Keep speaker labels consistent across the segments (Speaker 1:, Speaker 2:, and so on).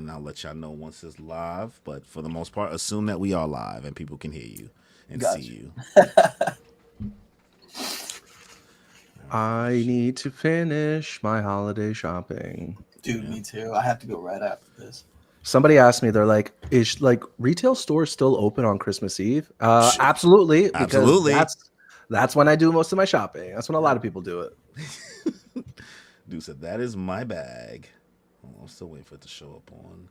Speaker 1: and I'll let y'all know once it's live. But for the most part, assume that we are live and people can hear you and see
Speaker 2: Gotcha.
Speaker 1: you.
Speaker 3: I need to finish my holiday shopping.
Speaker 2: Dude,
Speaker 1: Yeah.
Speaker 2: me too. I have to go right after this.
Speaker 3: Somebody asked me, they're like, is like retail stores still open on Christmas Eve? Absolutely, because
Speaker 1: Absolutely.
Speaker 3: that's when I do most of my shopping. That's when a lot of people do it.
Speaker 1: Dude said, that is my bag. Oh, I'm still waiting for it to show up on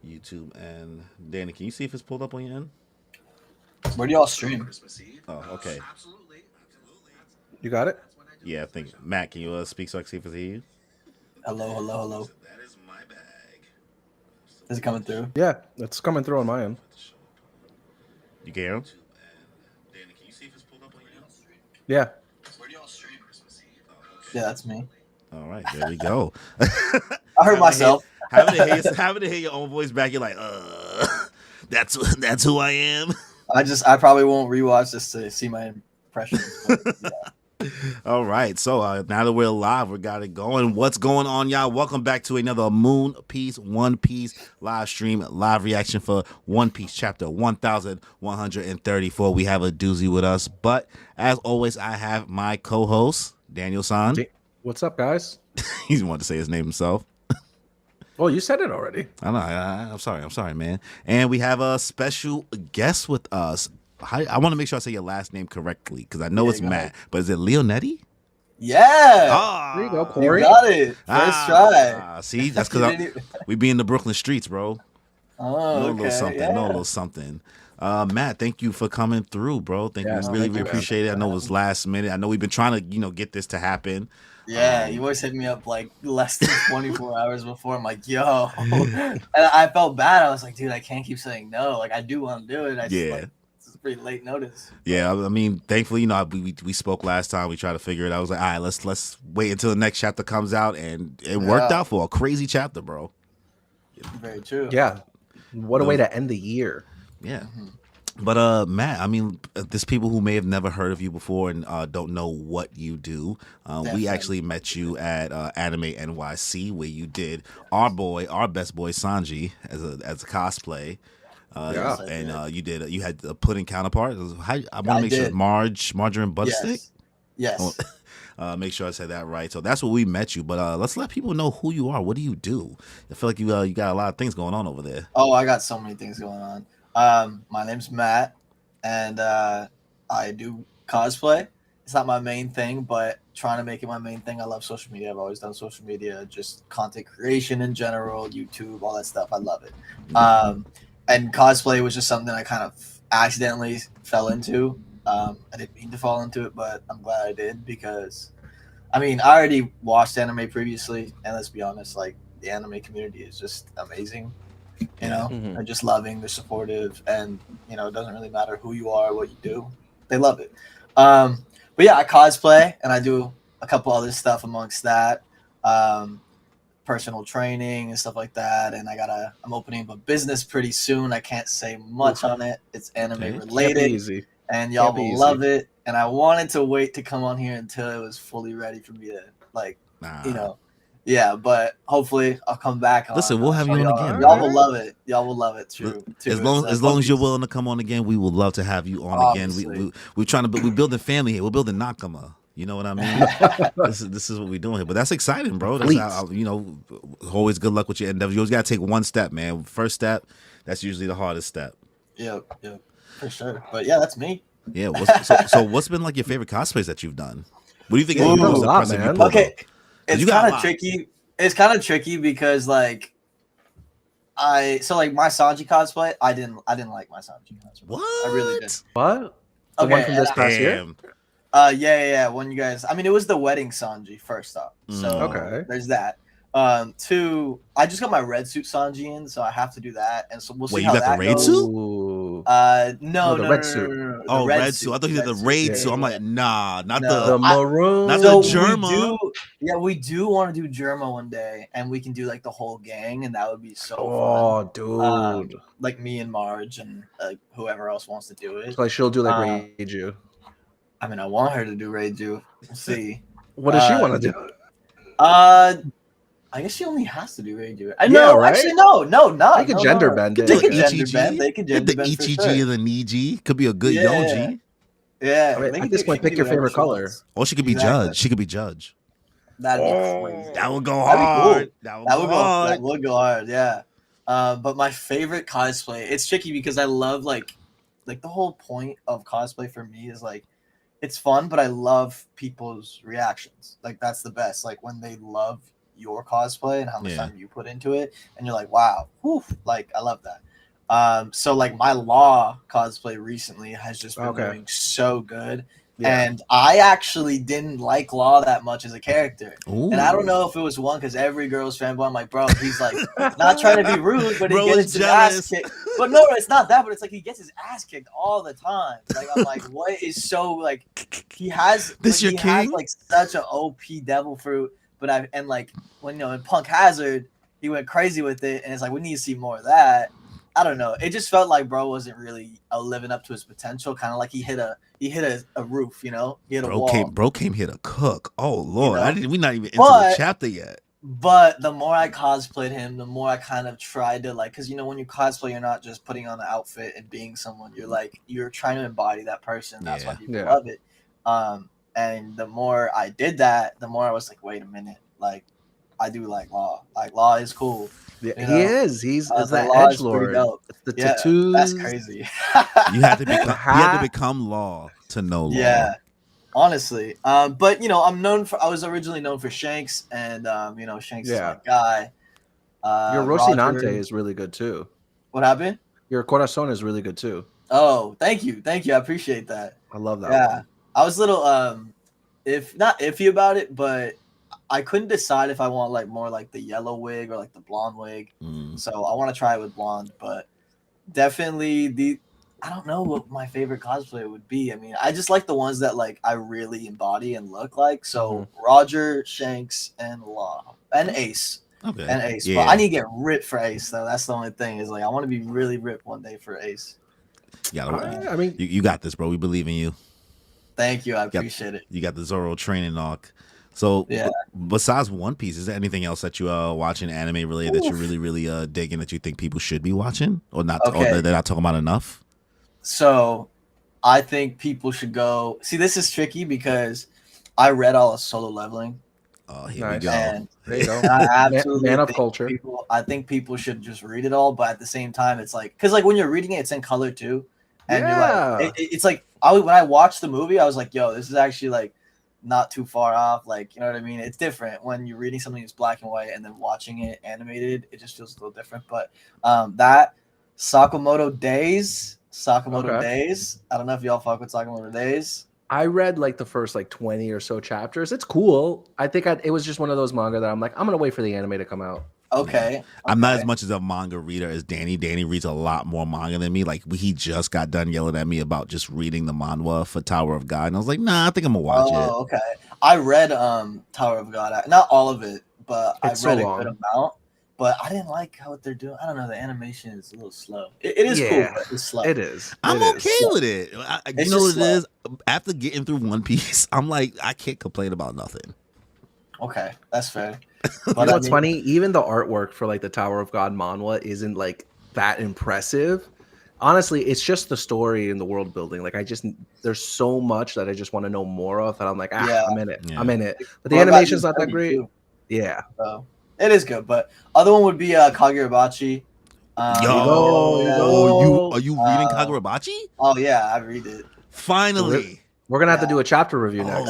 Speaker 1: YouTube. And Danny, can you see if it's pulled up on your end?
Speaker 2: Where do y'all stream?
Speaker 1: Oh, okay.
Speaker 3: You got it?
Speaker 1: Yeah, I think. Matt, can you speak so I can see if it's you?
Speaker 2: Hello, hello, hello.
Speaker 1: That is my bag.
Speaker 2: Is it coming through?
Speaker 3: Yeah, it's coming through on my end.
Speaker 1: You can hear him?
Speaker 3: Yeah.
Speaker 2: Yeah, that's me.
Speaker 1: All right, there we go.
Speaker 2: I heard myself.
Speaker 1: Having to hear your own voice back, you're like, that's who I am.
Speaker 2: I probably won't rewatch this to see my impressions. But, yeah.
Speaker 1: All right, so now that we're live, we got it going. What's going on, y'all? Welcome back to another One Piece live stream, live reaction for One Piece chapter 1134. We have a doozy with us, but as always, I have my co-host Daniel San.
Speaker 3: What's up, guys?
Speaker 1: He wanted to say his name himself.
Speaker 3: Oh, you said it already.
Speaker 1: I know. I'm sorry, man. And we have a special guest with us. I want to make sure I say your last name correctly because I know it's Matt,
Speaker 2: ahead.
Speaker 1: but is it Leonetti?
Speaker 2: Yeah.
Speaker 3: There you go,
Speaker 2: You
Speaker 3: Corey.
Speaker 2: got it. First try.
Speaker 1: See, that's because we be in the Brooklyn streets, bro.
Speaker 2: Oh,
Speaker 1: Know a
Speaker 2: okay.
Speaker 1: little something.
Speaker 2: Yeah.
Speaker 1: Know a little something. Matt, thank you for coming through, bro. Thank you. Really appreciate it. I know it was last minute. I know we've been trying to, get this to happen.
Speaker 2: Yeah, you always hit me up like less than 24 hours before. I'm like, yo. And I felt bad. I was like, dude, I can't keep saying no. Like, I do want to do it. It's pretty late notice.
Speaker 1: Yeah, I mean, thankfully, we spoke last time. We tried to figure it out. I was like, all right, let's wait until the next chapter comes out, and it worked out for a crazy chapter, bro.
Speaker 2: Very true.
Speaker 3: Yeah. What a way to end the year.
Speaker 1: Yeah. But Matt, I mean, there's people who may have never heard of you before and don't know what you do. We actually met you at Anime NYC, where you did our best boy Sanji as a cosplay. And you had a pudding counterpart. I want to make sure margarine butterstick.
Speaker 2: Yes.
Speaker 1: Make sure I said that right. So that's where we met you. But let's let people know who you are. What do you do? I feel like you got a lot of things going on over there.
Speaker 2: Oh, I got so many things going on. My name's Matt, and I do cosplay. It's not my main thing, but trying to make it my main thing. I love social media. I've always done social media, just content creation in general, YouTube, all that stuff. I love it. And cosplay was just something I kind of accidentally fell into. I didn't mean to fall into it, but I'm glad I did because, I mean, I already watched anime previously, and let's be honest, like the anime community is just amazing. They're just loving, they're supportive, and it doesn't really matter who you are, what you do, they love it. But yeah, I cosplay and I do a couple other stuff amongst that, personal training and stuff like that. And I'm opening up a business pretty soon. I can't say much on it. It's anime related, and y'all will love it. And I wanted to wait to come on here until it was fully ready for me to Yeah, but hopefully I'll come back.
Speaker 1: Listen, we'll have you on again.
Speaker 2: Y'all will love it. Y'all will love it. True.
Speaker 1: As long as you're willing to come on again, we would love to have you on again. We're trying to we're building family here. We're building Nakama. You know what I mean? This is what we're doing here. But that's exciting, bro. That's always good luck with your endeavors. You always got to take one step, man. First step, that's usually the hardest step.
Speaker 2: Yep, for sure. But yeah, that's me.
Speaker 1: Yeah. So what's been like your favorite cosplays that you've done? What do you think is the most impressive you pulled
Speaker 2: Okay.
Speaker 1: up?
Speaker 2: It's kind of tricky. It's kind of tricky because my Sanji cosplay, I didn't like my Sanji cosplay.
Speaker 1: What?
Speaker 2: I really did.
Speaker 3: What? The one from this past year?
Speaker 2: Yeah. When you guys, I mean, it was the wedding Sanji first off. So there's that. Two, I just got my red suit Sanji in, so I have to do that, and so we'll see how that goes. Wait, you got the raid suit? No,
Speaker 3: the red suit.
Speaker 1: Oh, red suit. I thought you said the raid suit. I'm like, nah, not
Speaker 3: the maroon.
Speaker 1: Not the Germa.
Speaker 2: We do want to do Germa one day, and we can do like the whole gang, and that would be so fun.
Speaker 3: Oh, dude.
Speaker 2: Like me and Marge and whoever else wants to do it.
Speaker 3: So like she'll do like Reiju.
Speaker 2: I mean, I want her to do Reiju. We'll see.
Speaker 3: What does she want to do?
Speaker 2: I guess she only has to be radio.
Speaker 3: Yeah,
Speaker 2: know,
Speaker 3: right?
Speaker 2: actually, no, not.
Speaker 3: They could
Speaker 2: no,
Speaker 3: gender
Speaker 2: no.
Speaker 3: bend
Speaker 2: They
Speaker 3: it.
Speaker 2: could
Speaker 3: Yeah.
Speaker 2: gender bend. They could gender
Speaker 1: The
Speaker 2: bend for
Speaker 1: ETG
Speaker 2: sure.
Speaker 1: and the Niji could be a good
Speaker 2: Yeah,
Speaker 1: Yoji.
Speaker 2: yeah.
Speaker 3: I mean,
Speaker 2: They
Speaker 3: at
Speaker 2: could
Speaker 3: this
Speaker 2: do,
Speaker 3: point,
Speaker 2: she could
Speaker 3: pick
Speaker 2: do
Speaker 3: your
Speaker 2: whatever
Speaker 3: favorite
Speaker 2: she
Speaker 3: color.
Speaker 2: wants.
Speaker 1: Or she could be
Speaker 2: Exactly.
Speaker 1: judge. She could be judge.
Speaker 2: That'd be crazy.
Speaker 1: That would go
Speaker 2: That'd be cool.
Speaker 1: hard. That would
Speaker 2: That
Speaker 1: go
Speaker 2: would go.
Speaker 1: hard.
Speaker 2: That would go hard. Yeah. But my favorite cosplay. It's tricky because I love like the whole point of cosplay for me is like it's fun, but I love people's reactions. Like that's the best. Like when they love your cosplay and how much time you put into it, and you're like, wow, whew, like I love that. So like my Law cosplay recently has just been doing so good.
Speaker 3: Yeah.
Speaker 2: And I actually didn't like Law that much as a character.
Speaker 1: Ooh.
Speaker 2: And I don't know if it was one because every girl's fanboy. I'm like, bro, he's like not trying to be rude, but he
Speaker 1: Bro
Speaker 2: gets
Speaker 1: is
Speaker 2: his ass
Speaker 1: jealous.
Speaker 2: kicked. But no, it's not that. But it's like he gets his ass kicked all the time. Like I'm like, what is so like? He has
Speaker 1: This
Speaker 2: like,
Speaker 1: your
Speaker 2: he has
Speaker 1: king?
Speaker 2: like such an OP devil fruit. But and like when in Punk Hazard, he went crazy with it, and it's like we need to see more of that. I don't know. It just felt like bro wasn't really living up to his potential. Kind of like he hit a roof, He hit a wall.
Speaker 1: Bro came here to cook. Oh Lord, we're not even into
Speaker 2: But-
Speaker 1: the chapter yet.
Speaker 2: But the more I cosplayed him, the more I kind of tried to like, because when you cosplay, you're not just putting on the outfit and being someone. You're trying to embody that person. That's why people love it. And the more I did that, the more I was like, wait a minute, like I do like Law. Like Law is cool.
Speaker 3: Yeah, he is. He's that
Speaker 2: Law
Speaker 3: edge lord. The tattoos.
Speaker 2: That's crazy.
Speaker 1: You had to become Law to know Law.
Speaker 2: Yeah. Honestly, but I was originally known for Shanks, and Shanks is my guy.
Speaker 3: Your Rocinante is really good too.
Speaker 2: What happened?
Speaker 3: Your Corazon is really good too.
Speaker 2: Oh, thank you. I appreciate that.
Speaker 3: I love that one.
Speaker 2: I was a little if not iffy about it, but I couldn't decide if I want like more like the yellow wig or like the blonde wig. So I want to try it with blonde, but definitely I don't know what my favorite cosplay would be. I mean, I just like the ones that like I really embody and look like. So Roger, Shanks, and Law, and Ace.
Speaker 1: Okay.
Speaker 2: And Ace.
Speaker 1: Yeah.
Speaker 2: But I need to get ripped for Ace though. That's the only thing is like I want to be really ripped one day for Ace.
Speaker 1: Yeah,
Speaker 3: I mean,
Speaker 1: you got this, bro. We believe in you.
Speaker 2: Thank you. I appreciate it.
Speaker 1: You got the Zoro training arc. So besides One Piece, is there anything else that you watching anime related that you're really, really digging that you think people should be watching or not? Or they're not talking about enough?
Speaker 2: So I think people should go see. This is tricky because I read all of Solo Leveling.
Speaker 1: Oh, here we go.
Speaker 2: And
Speaker 3: there you go.
Speaker 2: I absolutely
Speaker 3: man of culture.
Speaker 2: I think people should just read it all, but at the same time, it's like because like when you're reading it, it's in color too, and you're like, it's like when I watched the movie, I was like, yo, this is actually like not too far off. Like, you know what I mean? It's different when you're reading something that's black and white and then watching it animated. It just feels a little different. But that Sakamoto Days. I don't know if y'all fuck with Sakamoto Days.
Speaker 3: I read like the first like 20 or so chapters. It's cool. I think it was just one of those manga that I'm like, I'm gonna wait for the anime to come out.
Speaker 2: Okay.
Speaker 1: I'm not as much as a manga reader as Danny. Danny reads a lot more manga than me. Like he just got done yelling at me about just reading the manhwa for Tower of God, and I was like, nah, I think I'm gonna watch it.
Speaker 2: Okay. I read Tower of God, not all of it, but I read a good amount. But I didn't like how they're doing. I don't know. The animation is a little slow. It is cool, but it's slow.
Speaker 3: It is.
Speaker 1: I'm okay with it. You know what it is? After getting through One Piece, I'm like, I can't complain about nothing.
Speaker 2: Okay, that's fair.
Speaker 3: But you know what's funny? Even the artwork for like the Tower of God manhwa isn't like that impressive. Honestly, it's just the story and the world building. Like there's so much that I just want to know more of, and I'm like, I'm in it. Yeah. I'm in it. But the animation's not that great. Too. Yeah.
Speaker 2: It is good, but other one would be Kagurabachi.
Speaker 1: Are you reading Kagurabachi?
Speaker 2: Oh yeah, I read it.
Speaker 1: Finally.
Speaker 3: We're gonna have to do a chapter review next.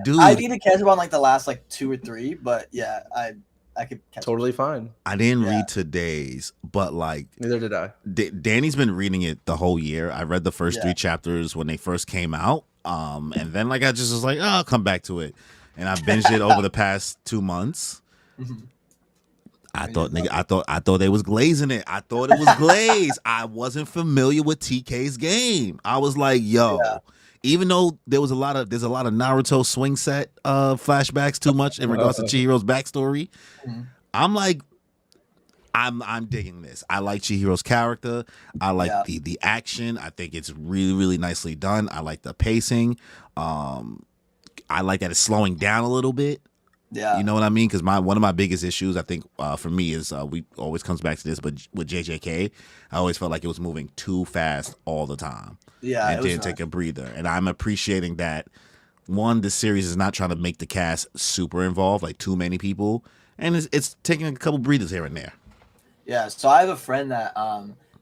Speaker 1: Dude.
Speaker 2: I need to catch up on like the last like 2 or 3, but yeah, I could catch
Speaker 3: totally
Speaker 2: up.
Speaker 3: Fine.
Speaker 1: I didn't read today's, but like
Speaker 3: neither did I.
Speaker 1: Danny's been reading it the whole year. I read the first 3 chapters when they first came out. And then like I just was like, I'll come back to it. And I binged it over the past 2 months. I thought they was glazing it. I thought it was glazed. I wasn't familiar with TK's game. I was like, even though there's a lot of Naruto swing set flashbacks too much in regards to Chihiro's backstory. I'm like, I'm digging this. I like Chihiro's character. I like the action. I think it's really, really nicely done. I like the pacing. I like that it's slowing down a little bit.
Speaker 2: Yeah.
Speaker 1: You know what I mean? Because one of my biggest issues, I think, for me is we always comes back to this, but with JJK, I always felt like it was moving too fast all the time,
Speaker 2: Yeah,
Speaker 1: and
Speaker 2: it was
Speaker 1: didn't take a breather. And I'm appreciating that. One, the series is not trying to make the cast super involved, like too many people, and it's taking a couple breathers here and there.
Speaker 2: Yeah, so I have a friend that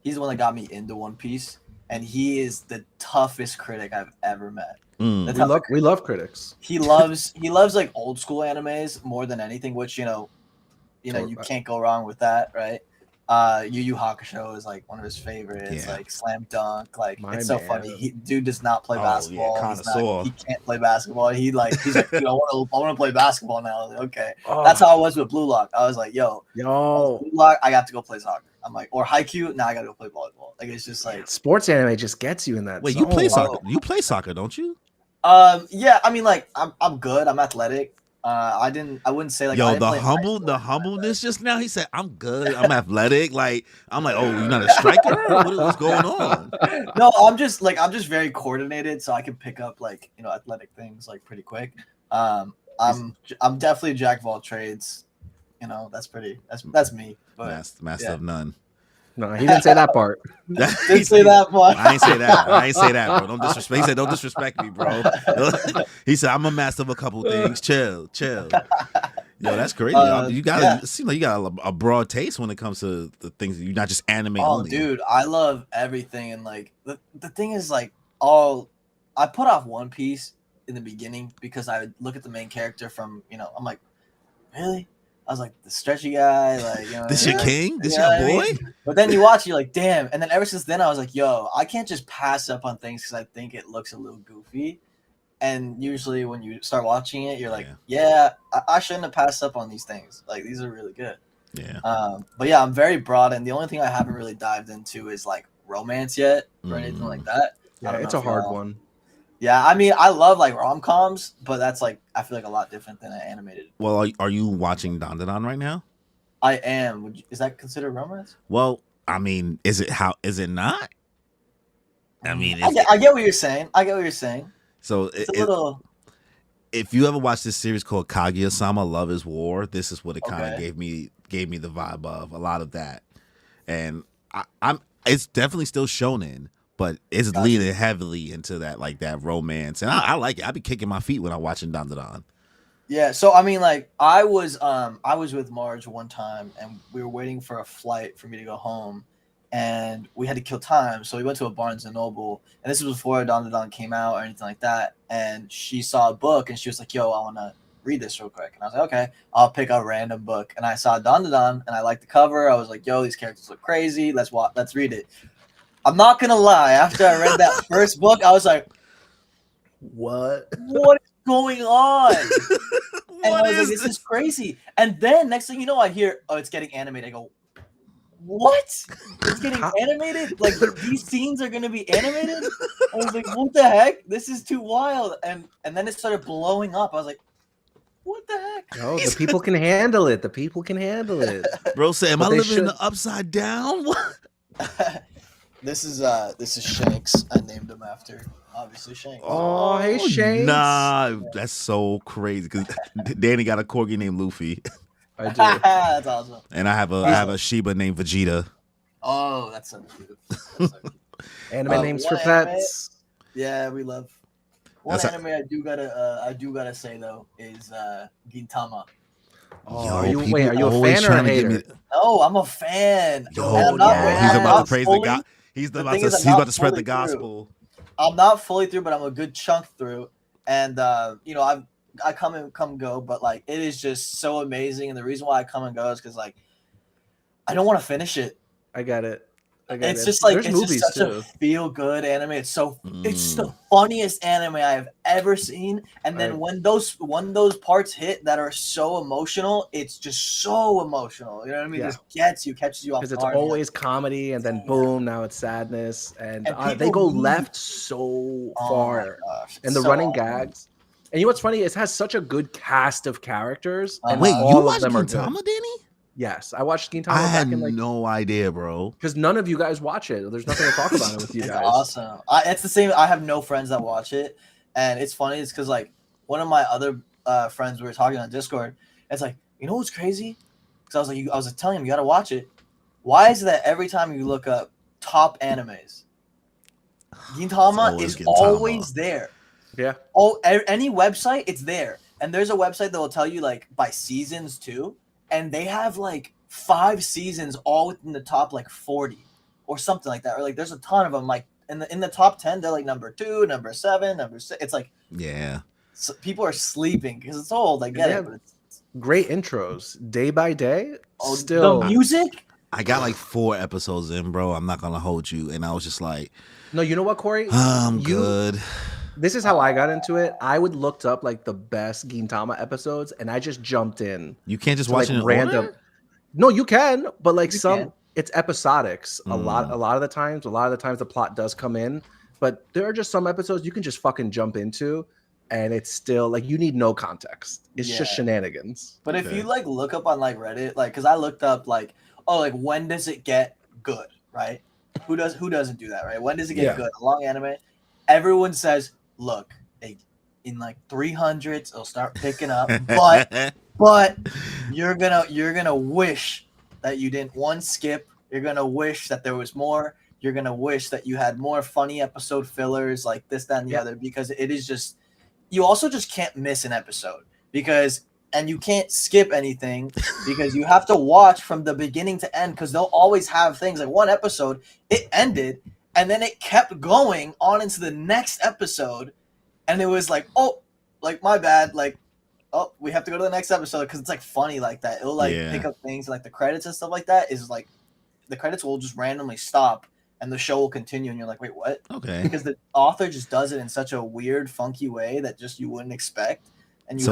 Speaker 2: he's the one that got me into One Piece, and he is the toughest critic I've ever met.
Speaker 1: Mm.
Speaker 2: The
Speaker 3: We love critics.
Speaker 2: He loves like old school animes more than anything, which you can't go wrong with that, right? Yu Yu Hakusho is like one of his favorites,
Speaker 1: Yeah.
Speaker 2: like Slam Dunk. Like
Speaker 3: My
Speaker 2: it's so
Speaker 3: man.
Speaker 2: funny. Dude does not play
Speaker 1: Oh,
Speaker 2: basketball.
Speaker 1: yeah, connoisseur.
Speaker 2: He can't play basketball. He's like, dude, I want to play basketball now. I was like, okay,
Speaker 3: Oh,
Speaker 2: that's how I was with Blue Lock. I was like, yo,
Speaker 3: yo,
Speaker 2: Blue Lock, I got to go play soccer. I'm like, or Haikyuu, now I got to go play volleyball. Like it's just like,
Speaker 3: sports anime just gets you in that.
Speaker 1: Wait,
Speaker 3: zone.
Speaker 1: you play soccer? You play soccer, don't you?
Speaker 2: yeah. I mean, like I'm good. I'm athletic. I wouldn't say like I
Speaker 1: Yo,
Speaker 2: didn't
Speaker 1: the
Speaker 2: play in high school
Speaker 1: the
Speaker 2: or anything like
Speaker 1: humbleness just now. He said, "I'm good. I'm athletic." Like I'm like, "Oh, you're not a striker? What's going on?"
Speaker 2: that. No, I'm just very coordinated, so I can pick up like athletic things like pretty quick. I'm definitely a jack of all trades. That's me. But
Speaker 1: Master of none.
Speaker 3: No, he didn't say that part.
Speaker 2: didn't say that much.
Speaker 1: I ain't say that, bro. Don't disrespect. He said, "Don't disrespect me, bro." He said, "I'm a master of a couple things. Chill." Yo, that's crazy. You got it seems like you got a broad taste when it comes to the things. You're not just anime only.
Speaker 2: Dude, I love everything, and like the thing is like I put off One Piece in the beginning because I would look at the main character from I'm like, really? I was like the stretchy guy, like
Speaker 1: This your king? This
Speaker 2: know
Speaker 1: your
Speaker 2: what
Speaker 1: boy?
Speaker 2: I mean? But then you watch, you're like, damn. And then ever since then, I was like, yo, I can't just pass up on things because I think it looks a little goofy. And usually when you start watching it, you're like, yeah, I shouldn't have passed up on these things. Like these are really good.
Speaker 1: Yeah.
Speaker 2: But yeah, I'm very broad, and the only thing I haven't really dived into is like romance yet or anything like that.
Speaker 3: Yeah, it's a hard one.
Speaker 2: Yeah, I mean, I love like rom-coms, but that's like I feel like a lot different than an animated.
Speaker 1: Well, are you watching Dandadan right now?
Speaker 2: I am. Is that considered romance?
Speaker 1: Well, I mean, is it not? I mean,
Speaker 2: I get what you're saying.
Speaker 1: So
Speaker 2: it's a little.
Speaker 1: If you ever watch this series called Kaguya-sama: Love Is War, this is what it kind of gave me the vibe of a lot of that, and it's definitely still shonen, but it's leaning heavily into that that romance, and I like it. I be kicking my feet when I'm watching Dandadan.
Speaker 2: Yeah, so I mean, like I was with Marge one time, and we were waiting for a flight for me to go home, and we had to kill time, so we went to a Barnes and Noble, and this was before Dandadan came out or anything like that. And she saw a book, and she was like, "Yo, I want to read this real quick." And I was like, "Okay, I'll pick a random book." And I saw Dandadan, and I liked the cover. I was like, "Yo, these characters look crazy. Let's read it." I'm not gonna lie. After I read that first book, I was like,
Speaker 3: "What?
Speaker 2: What is going on?" And I was like, "This is crazy." And then next thing you know, I hear, "Oh, it's getting animated." I go, "What? It's getting animated? Like these scenes are gonna be animated?" I was like, "What the heck? This is too wild!" And then it started blowing up. I was like, "What the heck?"
Speaker 3: No, the people can handle it. The people can handle it.
Speaker 1: Bro, say, am I living in the upside down?
Speaker 2: This is Shanks. I named him after obviously Shanks.
Speaker 3: Oh, hey Shanks.
Speaker 1: Nah, that's so crazy because Danny got a corgi named Luffy.
Speaker 3: I do.
Speaker 2: That's awesome.
Speaker 1: And I have a Shiba named Vegeta.
Speaker 2: Oh, that's so cute.
Speaker 3: Anime names for pets.
Speaker 2: Yeah, we love. One anime I do gotta say though is Gintama.
Speaker 3: Oh, are you a fan or a hater?
Speaker 2: No, I'm a fan.
Speaker 1: He's about to praise the God. He's about to spread the gospel.
Speaker 2: I'm not fully through, but I'm a good chunk through. And I come and go, but like it is just so amazing. And the reason why I come and go is because like I don't want to finish it.
Speaker 3: I get it.
Speaker 2: It's just like it's just such a feel good anime. It's the funniest anime I have ever seen. And then when those parts hit that are so emotional, it's just so emotional. You know what I mean? It just catches you off guard.
Speaker 3: Because it's always comedy, and then boom, now it's sadness, and they go left so far. And the running gags. And you know what's funny? It has such a good cast of characters. And
Speaker 1: wait,
Speaker 3: all
Speaker 1: you watched
Speaker 3: of them
Speaker 1: Gintama, Danny?
Speaker 3: Yes, I watched Gintama.
Speaker 1: I had no idea, bro.
Speaker 3: Because none of you guys watch it. There's nothing to talk about it with you guys.
Speaker 2: Awesome. It's the same. I have no friends that watch it, and it's funny. It's because like one of my other friends, we were talking on Discord. It's like, you know what's crazy? Because I was telling him you got to watch it. Why is it that every time you look up top animes, Gintama is
Speaker 1: Gintama.
Speaker 2: always there?
Speaker 3: Yeah.
Speaker 2: Oh, any website, it's there. And there's a website that will tell you like by seasons too, and they have like 5 seasons all within the top like 40 or something like that. Or like there's a ton of them. Like in the top 10, they're like number 2, number 7, number 6. It's like so people are sleeping because it's old. I get it. But it's
Speaker 3: great intros day by day.
Speaker 2: The music.
Speaker 1: I got like 4 episodes in, bro. I'm not gonna hold you, and I was just like,
Speaker 3: no, you know what, Corey?
Speaker 1: I'm good.
Speaker 3: This is how I got into it. I would looked up like the best Gintama episodes, and I just jumped in.
Speaker 1: You can't just watch
Speaker 3: like
Speaker 1: it in
Speaker 3: random.
Speaker 1: order?
Speaker 3: No, you can, but like
Speaker 2: can.
Speaker 3: it's episodics. A lot of the times the plot does come in, but there are just some episodes you can just fucking jump into, and it's still like you need no context. It's just shenanigans.
Speaker 2: But if you like look up on like Reddit, like because I looked up like, oh, like when does it get good, right? Who doesn't do that, right? When does it get good? A long anime. Everyone says, look, in like 300s, it'll start picking up, but you're gonna wish that you didn't skip. You're gonna wish that there was more. You're gonna wish that you had more funny episode fillers, like this, that, and the other, because it is just. You also just can't miss an episode and you can't skip anything because you have to watch from the beginning to end because they'll always have things like one episode, it ended, and then it kept going on into the next episode, and it was like, oh, like my bad, like, oh, we have to go to the next episode because it's like funny like that. It'll like pick up things like the credits and stuff like that is like the credits will just randomly stop and the show will continue and you're like, wait, what?
Speaker 1: Okay.
Speaker 2: Because the author just does it in such a weird, funky way that just you wouldn't expect, and you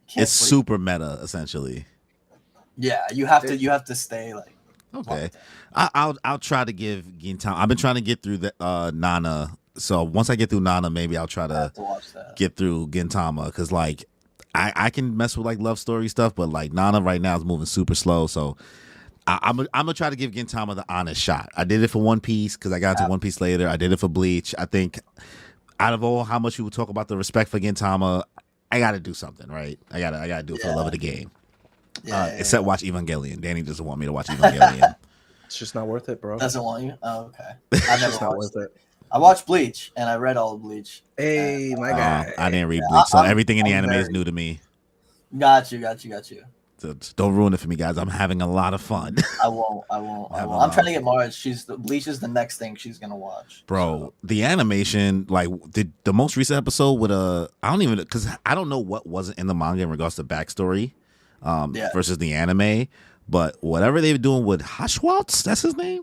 Speaker 2: can't
Speaker 1: it's super meta essentially.
Speaker 2: Yeah, you have to stay like.
Speaker 1: Okay, I'll try to give Gintama. I've been trying to get through the Nana. So once I get through Nana, maybe I'll try to
Speaker 2: watch that.
Speaker 1: Get through Gintama because like I can mess with like love story stuff, but like Nana right now is moving super slow. So I'm gonna try to give Gintama the honest shot. I did it for One Piece because I got into One Piece later. I did it for Bleach. I think out of all how much you would talk about the respect for Gintama, I got to do something, right? I gotta do it for the love of the game. Except watch Evangelion. Danny doesn't want me to watch Evangelion.
Speaker 3: It's just not worth it, bro.
Speaker 2: Doesn't want you? Oh, okay.
Speaker 3: It's just not worth it.
Speaker 2: I watched Bleach and I read all of Bleach.
Speaker 3: Hey, my guy.
Speaker 1: I didn't read Bleach, so everything in the anime is new to me.
Speaker 2: Got you.
Speaker 1: So don't ruin it for me, guys. I'm having a lot of fun.
Speaker 2: I won't. I'm trying to get Mars. Bleach is the next thing she's gonna watch.
Speaker 1: Bro,
Speaker 2: so.
Speaker 1: The animation, like the most recent episode with I don't even because I don't know what wasn't in the manga in regards to backstory, versus the anime. But whatever they were doing with Hashwaltz, that's his name.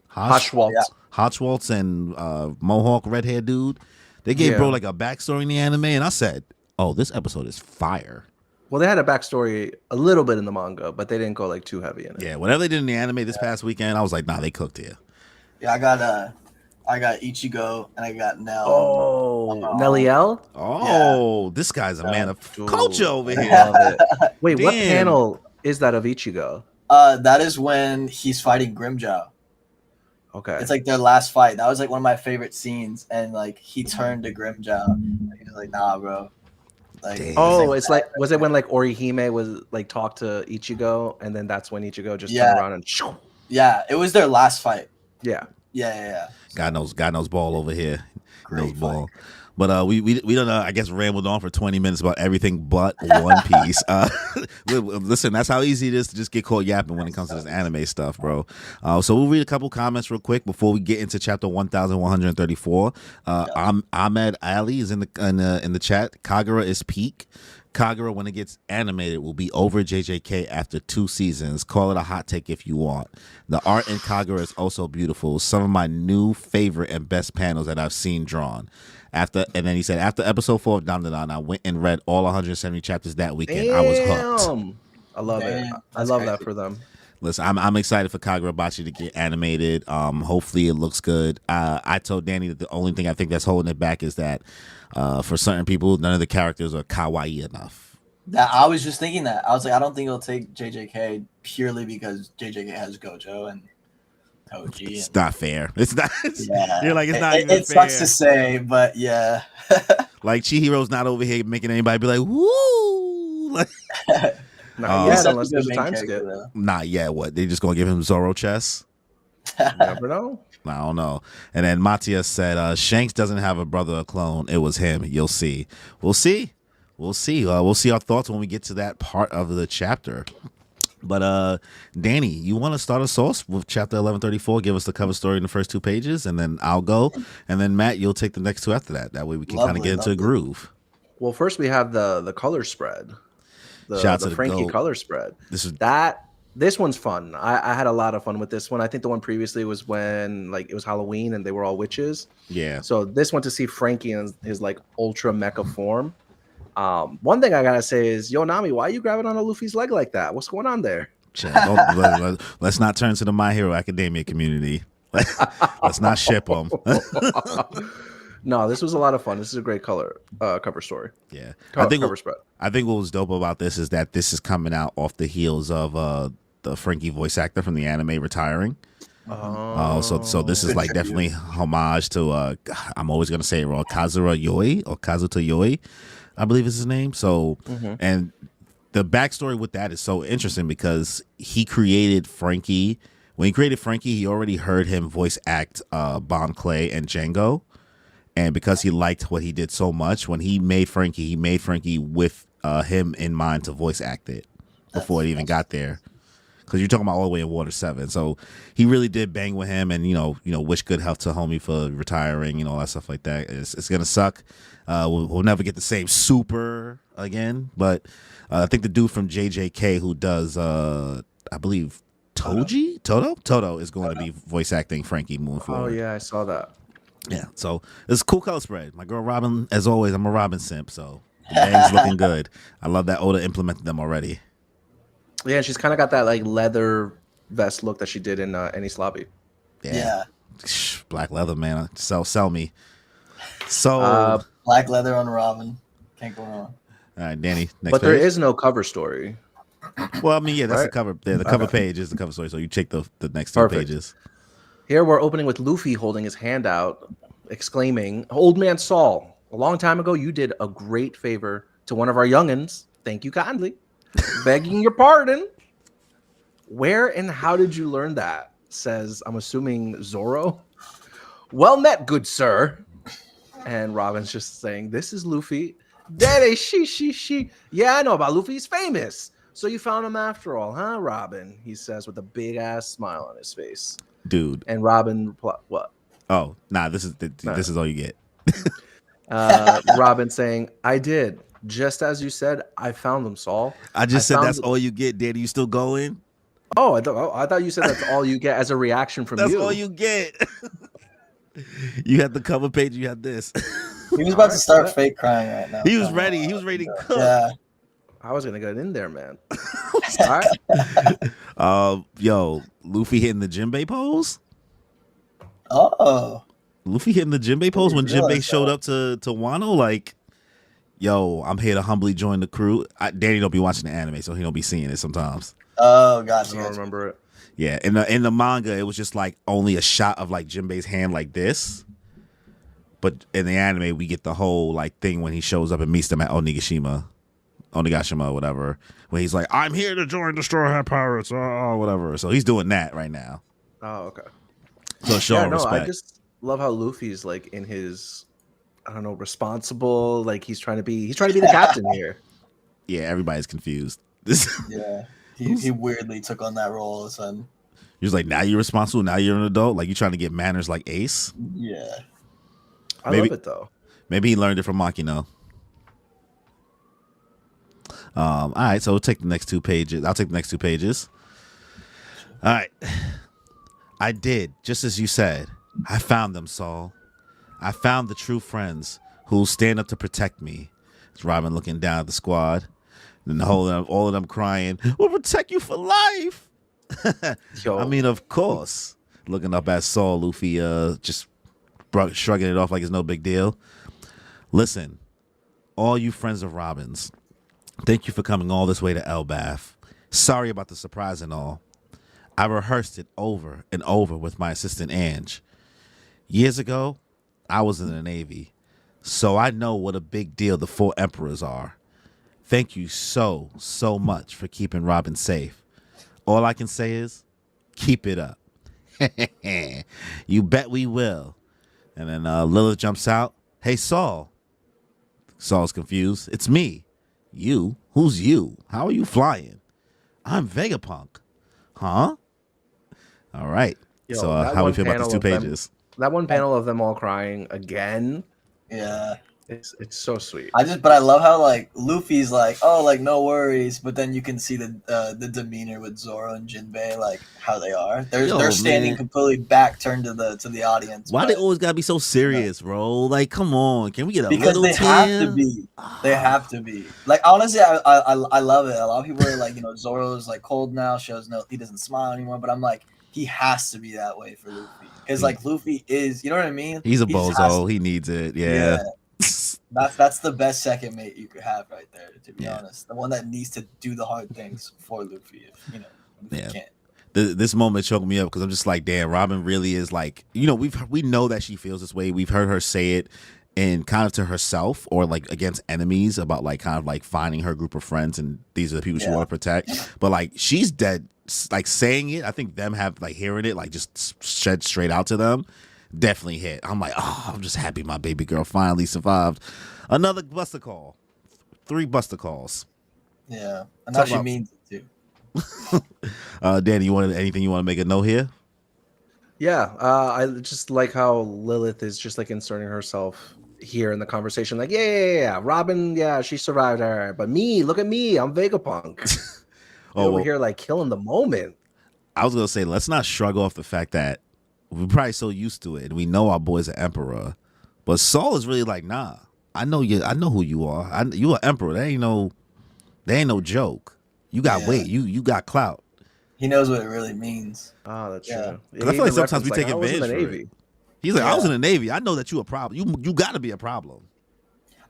Speaker 1: Hashwaltz and Mohawk red hair dude. They gave bro like a backstory in the anime, and I said, "Oh, this episode is fire."
Speaker 3: Well, they had a backstory a little bit in the manga, but they didn't go like too heavy in it.
Speaker 1: Yeah, whatever they did in the anime this past weekend, I was like, nah, they cooked here.
Speaker 2: Yeah, I got Ichigo and I got Nell.
Speaker 3: Oh, Nelliel?
Speaker 1: Oh, this guy's a man of culture over here.
Speaker 3: Wait, what panel is that of Ichigo?
Speaker 2: That is when he's fighting Grimjaw.
Speaker 3: Okay.
Speaker 2: It's like their last fight. That was like one of my favorite scenes, and like he turned to Grimjaw and he was like, nah, bro. Like,
Speaker 3: it's like was it when like Orihime was like talked to Ichigo and then that's when Ichigo just turned around and
Speaker 2: yeah, it was their last fight.
Speaker 3: Yeah.
Speaker 1: God knows ball over here. Knows ball. But we don't I guess rambled on for 20 minutes about everything but One Piece. Listen, that's how easy it is to just get caught yapping when it comes to this anime stuff, bro. So we'll read a couple comments real quick before we get into chapter 1134. Ahmed Ali is in the chat. Kagura is peak. Kagura, when it gets animated, will be over JJK after 2 seasons. Call it a hot take if you want. The art in Kagura is also beautiful. Some of my new favorite and best panels that I've seen drawn. And then he said, after episode 4 of Dandadan, I went and read all 170 chapters that weekend. I was hooked.
Speaker 3: I love it. I love that for them.
Speaker 1: Listen, I'm excited for Kagurabachi to get animated. Hopefully it looks good. I told Danny that the only thing I think that's holding it back is that for certain people, none of the characters are kawaii enough.
Speaker 2: I was just thinking that. I was like, I don't think it'll take JJK purely because JJK has Gojo and Koji.
Speaker 1: It's not fair. It's not. You're like, it's not even
Speaker 2: it
Speaker 1: fair.
Speaker 2: sucks to say, but yeah.
Speaker 1: Like Chihiro's not over here making anybody be like, woo. Like,
Speaker 3: Not
Speaker 2: He's
Speaker 3: yet,
Speaker 2: such a
Speaker 3: unless
Speaker 2: good
Speaker 3: there's a
Speaker 2: main
Speaker 3: time
Speaker 2: character,
Speaker 3: skip.
Speaker 2: though.
Speaker 1: not yet. What? They just gonna give him Zoro chess?
Speaker 3: You never know.
Speaker 1: I don't know. And then Matias said, Shanks doesn't have a brother or clone. It was him. You'll see. We'll see. We'll see. We'll see our thoughts when we get to that part of the chapter. But Danny, you want to start us off with chapter 1134? Give us the cover story in the first 2 pages, and then I'll go. And then Matt, you'll take the next 2 after that. That way we can kind of get into a groove.
Speaker 3: Well, first we have the color spread.
Speaker 1: Shout out to
Speaker 3: The
Speaker 1: the
Speaker 3: Frankie
Speaker 1: GOAT.
Speaker 3: color spread.
Speaker 1: This
Speaker 3: This one's fun. I had a lot of fun with this one. I think the one previously was when like it was Halloween and they were all witches.
Speaker 1: Yeah.
Speaker 3: So this one to see Frankie in his like ultra mecha form. One thing I gotta say is, yo Nami, why are you grabbing on a Luffy's leg like that? What's going on there?
Speaker 1: Let's not turn to the My Hero Academia community. Let's not ship them.
Speaker 3: No, this was a lot of fun. This is a great cover story.
Speaker 1: Yeah,
Speaker 3: Cover spread.
Speaker 1: I think what was dope about this is that this is coming out off the heels of the Frankie voice actor from the anime retiring. So this is like definitely homage to I'm always gonna say it wrong, Kazuta Yoi, I believe is his name. So and the backstory with that is so interesting because he created Frankie. When he created Frankie, he already heard him voice act Bon Clay and Django. And because he liked what he did so much, when he made Frankie with him in mind to voice act it before it even got there. Because you're talking about all the way in Water 7. So he really did bang with him and, wish good health to homie for retiring, all that stuff like that. It's going to suck. We'll never get the same super again. But I think the dude from JJK who does, I believe, Toto is going to be voice acting Frankie moving forward.
Speaker 3: Oh, yeah, I saw that.
Speaker 1: Yeah, so it's a cool color spread. My girl Robin, as always, I'm a Robin simp, so the bang's looking good. I love that Oda implemented them already.
Speaker 3: Yeah, she's kind of got that like leather vest look that she did in Enies Lobby.
Speaker 2: Yeah.
Speaker 1: Black leather, man. Sell me. So
Speaker 2: Black leather on Robin. Can't go wrong.
Speaker 1: all right, Danny. Next
Speaker 3: But
Speaker 1: page.
Speaker 3: there is no cover story.
Speaker 1: Well, I mean, yeah, that's
Speaker 3: Right.
Speaker 1: the cover. Yeah, the cover page is the cover story. So you check the next 2
Speaker 3: Perfect.
Speaker 1: pages.
Speaker 3: Here we're opening with Luffy holding his hand out, exclaiming, "Old man Saul, a long time ago you did a great favor to one of our youngins. Thank you kindly. Begging your pardon." Where and how did you learn that? Says, I'm assuming Zoro. Well met, good sir. And Robin's just saying, this is Luffy. Daddy, she. Yeah, I know about Luffy. He's famous. So you found him after all, huh, Robin? He says with a big ass smile on his face.
Speaker 1: Dude.
Speaker 3: And Robin replied, what?
Speaker 1: Oh, nah, this is all you get.
Speaker 3: Robin saying, I did. Just as you said, I found them, Saul.
Speaker 1: I said that's all you get, Danny. You still going?
Speaker 3: Oh, I thought you said that's all you get as a reaction from
Speaker 1: That's
Speaker 3: you.
Speaker 1: all you get. You had the cover page. You had this.
Speaker 2: He was about to start fake crying right now.
Speaker 1: He was ready. He was ready to cook.
Speaker 2: Yeah.
Speaker 3: I was gonna get in there, man. All right.
Speaker 1: Yo, Luffy hitting the Jinbei pose.
Speaker 2: Oh.
Speaker 1: Luffy hitting the Jinbei pose when
Speaker 2: realize
Speaker 1: Jinbei showed up to Wano. Like, yo, I'm here to humbly join the crew. Danny don't be watching the anime, so he don't be seeing it sometimes.
Speaker 2: Oh,
Speaker 3: I
Speaker 2: gotcha.
Speaker 3: don't remember it.
Speaker 1: Yeah, in the manga, it was just like only a shot of like Jinbei's hand like this. But in the anime, we get the whole like thing when he shows up and meets them at Onigashima, whatever. When he's like, "I'm here to join the Straw Hat Pirates," or whatever. So he's doing that right now.
Speaker 3: Oh, okay.
Speaker 1: So showing respect.
Speaker 3: I just love how Luffy's like in his, I don't know, responsible. Like he's trying to be the captain here.
Speaker 1: Yeah, everybody's confused.
Speaker 2: Yeah. He weirdly took on that role all of a sudden.
Speaker 1: He was like, now you're responsible. Now you're an adult. Like, you trying to get manners like Ace.
Speaker 2: Yeah.
Speaker 3: I love it though.
Speaker 1: Maybe he learned it from Makino. All right, so we'll take the next 2 pages. I'll take the next 2 pages. All right. I did, just as you said. I found them, Saul. I found the true friends who'll stand up to protect me. It's Robin looking down at the squad. And all of them crying, "We'll protect you for life."
Speaker 3: Yo.
Speaker 1: I mean, of course. Looking up at Saul, Luffy just shrugging it off like it's no big deal. Listen, all you friends of Robin's, thank you for coming all this way to Elbath. Sorry about the surprise and all. I rehearsed it over and over with my assistant Ange. Years ago, I was in the Navy, so I know what a big deal the 4 emperors are. Thank you so much for keeping Robin safe. All I can say is, keep it up. You bet we will. And then Lilith jumps out. Hey, Saul. Saul's confused. It's me. You? Who's you? How are you flying? I'm Vegapunk. Huh? All right.
Speaker 3: Yo,
Speaker 1: So
Speaker 3: that
Speaker 1: how we
Speaker 3: one
Speaker 1: feel about these
Speaker 3: panel
Speaker 1: two
Speaker 3: of them-
Speaker 1: pages?
Speaker 3: That one panel of them all crying again.
Speaker 2: Yeah.
Speaker 3: It's so sweet.
Speaker 2: But I love how like Luffy's like, oh, like no worries, but then you can see the demeanor with Zoro and Jinbei, like how they are. They're standing
Speaker 1: man.
Speaker 2: completely back turned to the audience.
Speaker 1: Why they always gotta be so serious, bro? Like, come on, can we get a
Speaker 2: because
Speaker 1: little
Speaker 2: they
Speaker 1: tear?
Speaker 2: have to be. They have to be. Like honestly, I love it. A lot of people are like, Zoro's like cold now, shows no, he doesn't smile anymore. But I'm like, he has to be that way for Luffy because like Luffy is, you know what I mean?
Speaker 1: He's a
Speaker 2: He just has
Speaker 1: bozo.
Speaker 2: to.
Speaker 1: He needs it. Yeah.
Speaker 2: That's the best second mate you could have right there, to be
Speaker 1: Yeah.
Speaker 2: honest. The one that needs to do the hard things for Luffy, if Luffy
Speaker 1: Yeah.
Speaker 2: can't.
Speaker 1: This moment choked me up because I'm just like, damn, Robin really is like, we know that she feels this way. We've heard her say it in kind of to herself or like against enemies about like kind of like finding her group of friends and these are the people she want to protect. But like she's dead, like saying it. I think them have like hearing it like just shed straight out to them. Definitely hit. I'm like, oh, I'm just happy my baby girl finally survived another buster call. 3 buster calls.
Speaker 2: Yeah, and now she means it too.
Speaker 1: Danny, anything you want to make a note here?
Speaker 3: Yeah, I just like how Lilith is just like inserting herself here in the conversation. Like, yeah. Robin, yeah, she survived her, but me, look at me, I'm Vegapunk. Over here, like killing the moment. I
Speaker 1: was gonna say, let's not shrug off the fact that we're probably so used to it, and we know our boy's an emperor. But Saul is really like, nah, I know you. I know who you are. You an emperor. There ain't no joke. You got weight. You got clout.
Speaker 2: He knows what it really means.
Speaker 3: Oh, that's true.
Speaker 1: Because I feel like sometimes we take advantage of it. He's like, I was in the Navy. I know that you a problem. You got to be a problem.